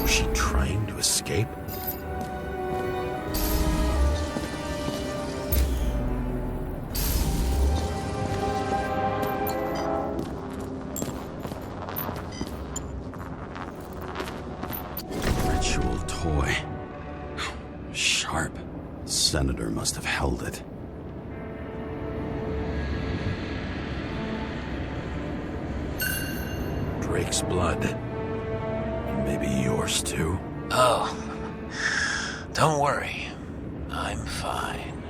Was she trying to escape? Ritual toy. Sharp. Senator must have held it. Drake's blood. Maybe yours too? Oh, don't worry. I'm fine.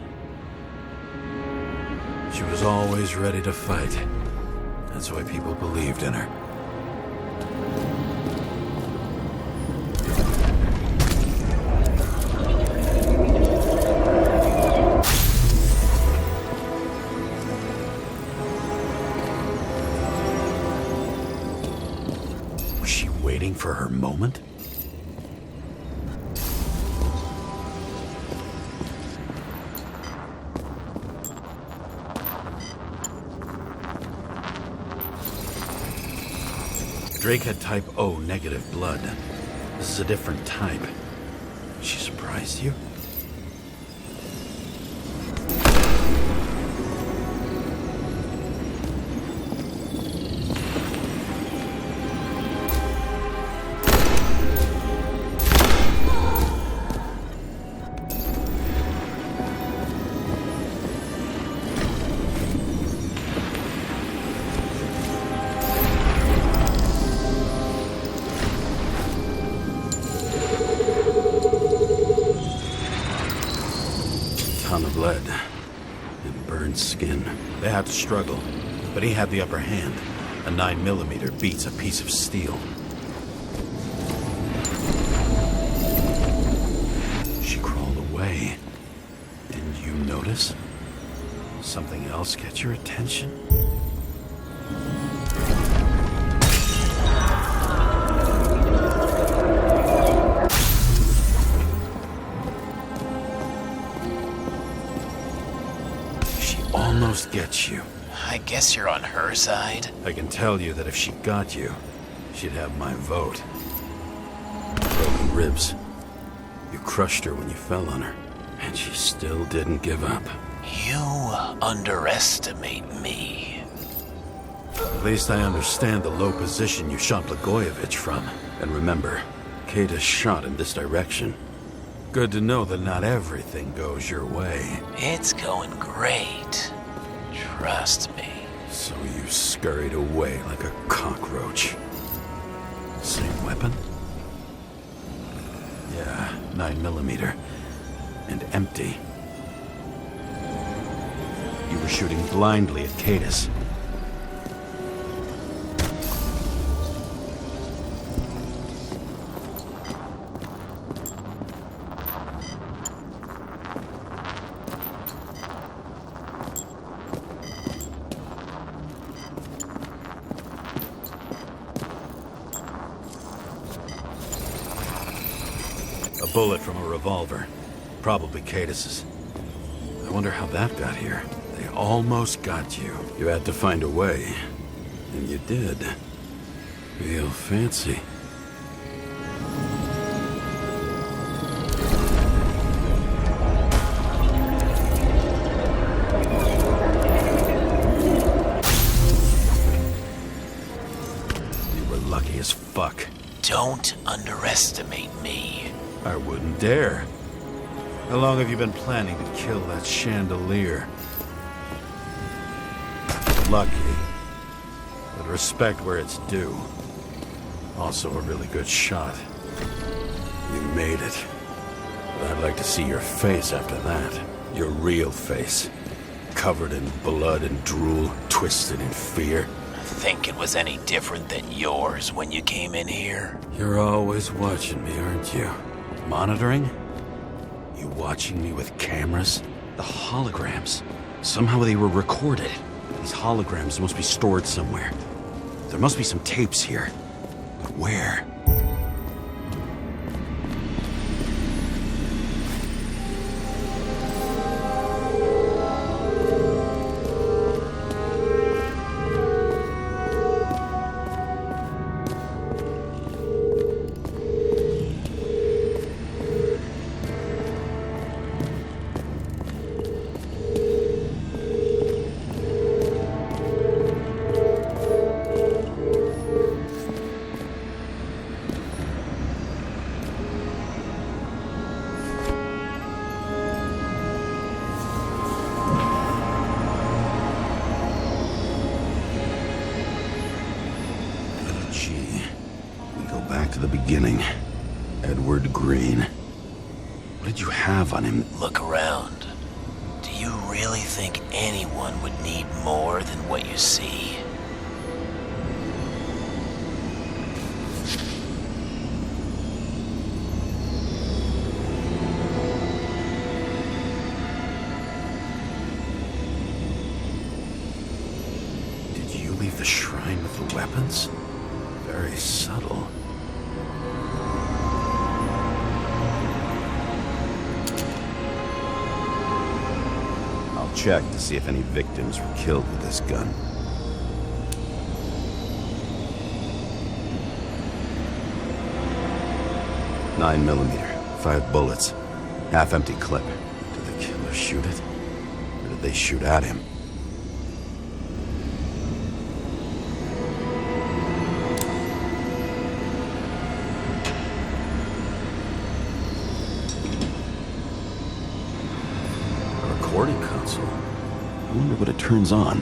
She was always ready to fight. That's why people believed in her. Was she waiting for her moment? Drake had type O negative blood. This is a different type. She surprised you? Ton of lead and burned skin. They had to struggle, but he had the upper hand. A 9mm beats a piece of steel. She crawled away. Didn't you notice? Something else get your attention? Almost gets you. I guess you're on her side. I can tell you that if she got you, she'd have my vote. Broken ribs. You crushed her when you fell on her, and she still didn't give up. You underestimate me. At least I understand the low position you shot Blagojevich from. And remember, Kata's shot in this direction. Good to know that not everything goes your way. It's going great. Trust me. So you scurried away like a cockroach. Same weapon? Yeah, 9mm. And empty. You were shooting blindly at Cadus. bullet from a revolver. Probably Cadis's. I wonder how that got here. They almost got you. You had to find a way. And you did. Real fancy. You were lucky as fuck. Don't underestimate me. I wouldn't dare. How long have you been planning to kill that chandelier? Lucky. But respect where it's due. Also a really good shot. You made it. But I'd like to see your face after that. Your real face. Covered in blood and drool, twisted in fear. Think it was any different than yours when you came in here? You're always watching me, aren't you? Monitoring? You watching me with cameras? The holograms. Somehow they were recorded. These holograms must be stored somewhere. There must be some tapes here. But where? To the beginning. Edward Green. What did you have on him? Look around. Do you really think anyone would need more than what you see? Did you leave the shrine with the weapons? Very subtle. Check to see if any victims were killed with this gun. .9mm, 5 bullets, half-empty clip. Did the killer shoot it? Or did they shoot at him? Recording console. I wonder what it turns on.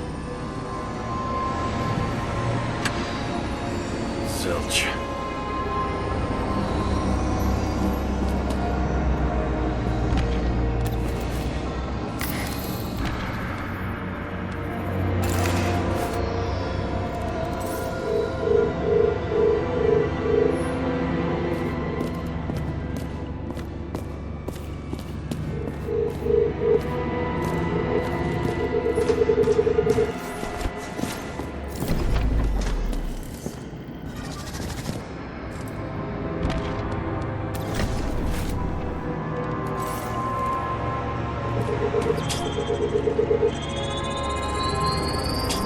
Zilch.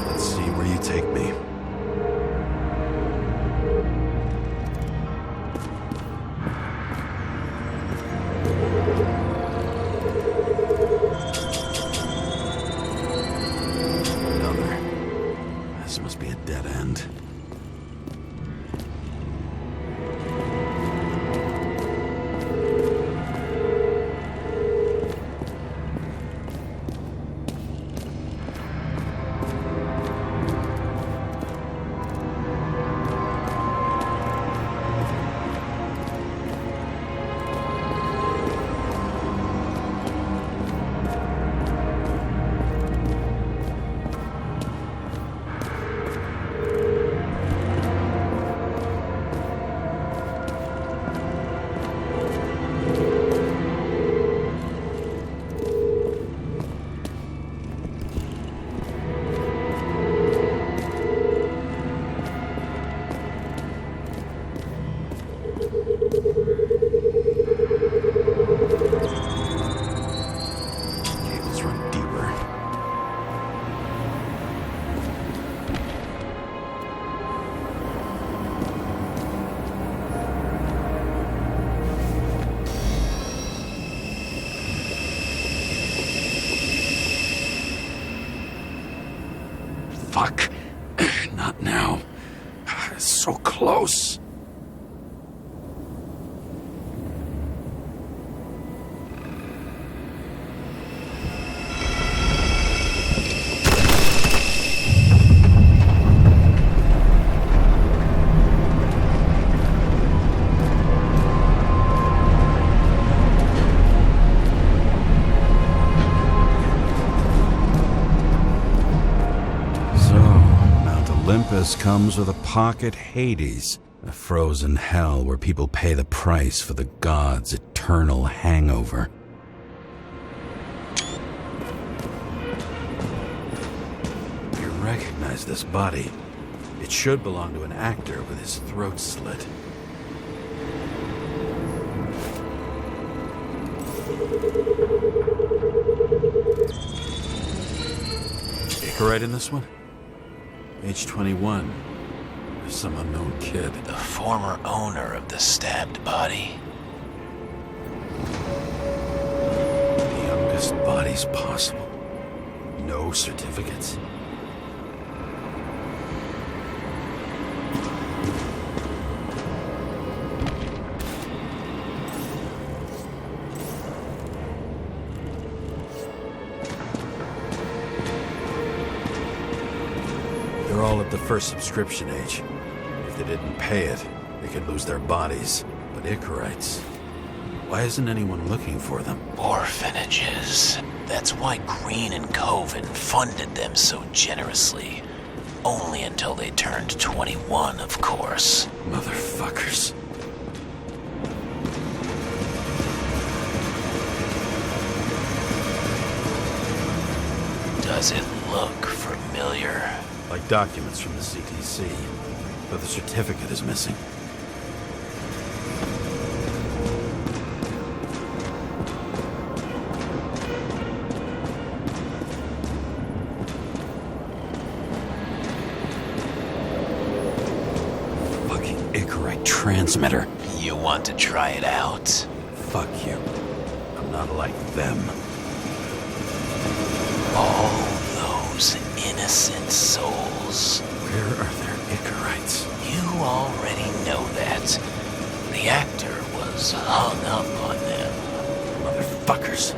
Let's see where you take me. Another. This must be a dead end. Fuck. Not now. So close. Olympus comes with a pocket Hades, a frozen hell where people pay the price for the gods' eternal hangover. You recognize this body. It should belong to an actor with his throat slit. Icarite in this one? Age 21. Some unknown kid. The former owner of the stabbed body. The youngest bodies possible. No certificates. They're all at the first subscription age. If they didn't pay it, they could lose their bodies. But Icarites, why isn't anyone looking for them? Orphanages. That's why Green and Coven funded them so generously. Only until they turned 21, of course. Motherfuckers. Does it look familiar? Like documents from the CTC, but the certificate is missing. Fucking Icarite transmitter. You want to try it out? Fuck you. I'm not like them. All those innocent souls. Where are their Icarites? You already know that. The actor was hung up on them. Motherfuckers.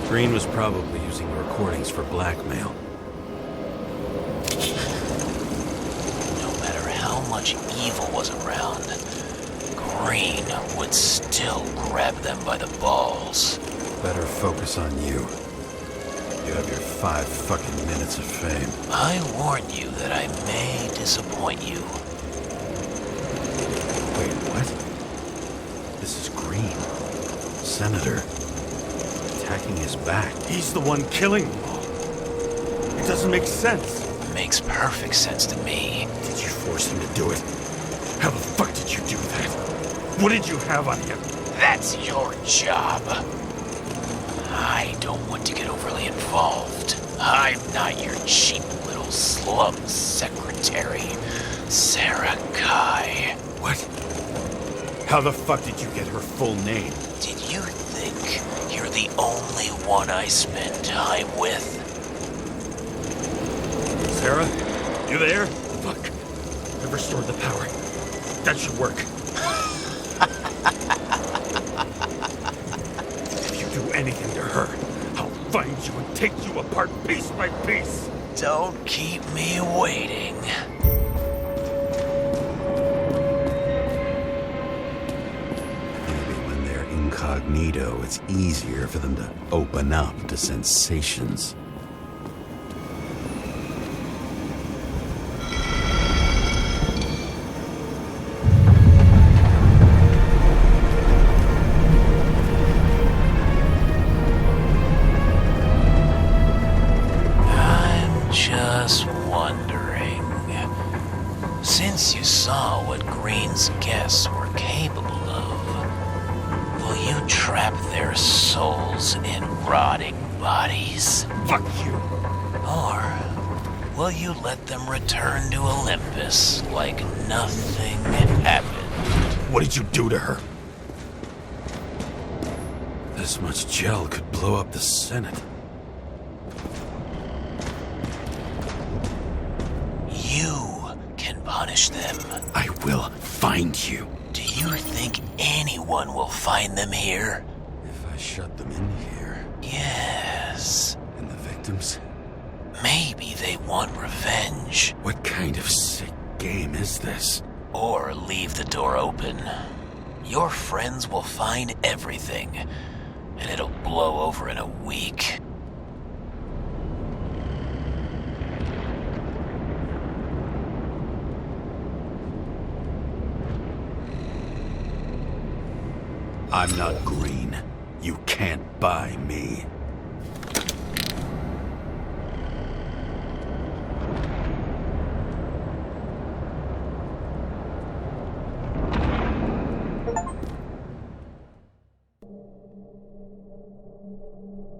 Green was probably using the recordings for blackmail. No matter how much evil was around, Green would still grab them by the balls. Better focus on you. You have your 5 fucking minutes of fame. I warn you that I may disappoint you. Wait, what? This is Green. Senator. Attacking his back. He's the one killing them all. It doesn't make sense. Makes perfect sense to me. Did you force him to do it? How the fuck did you do that? What did you have on him? That's your job. I don't want to get overly involved. I'm not your cheap little slum secretary, Sarah Kai. What? How the fuck did you get her full name? Did you think you're the only one I spend time with? Sarah, you there? Fuck. I've restored the power. That should work. If you do anything to her, I'll find you and take you apart piece by piece. Don't keep me waiting. Maybe when they're incognito, it's easier for them to open up to sensations. Just wondering, since you saw what Green's guests were capable of, will you trap their souls in rotting bodies? Fuck you! Or will you let them return to Olympus like nothing happened? What did you do to her? This much gel could blow up the Senate. You can punish them. I will find you. Do you think anyone will find them here? If I shut them in here. Yes. And the victims? Maybe they want revenge. What kind of sick game is this? Or leave the door open. Your friends will find everything, and it'll blow over in a week. I'm not green. You can't buy me.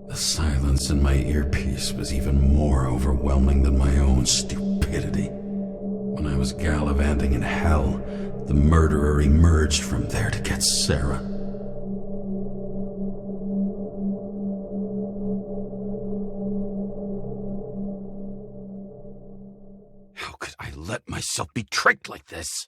The silence in my earpiece was even more overwhelming than my own stupidity. When I was gallivanting in hell, the murderer emerged from there to get Sarah. How could I let myself be tricked like this?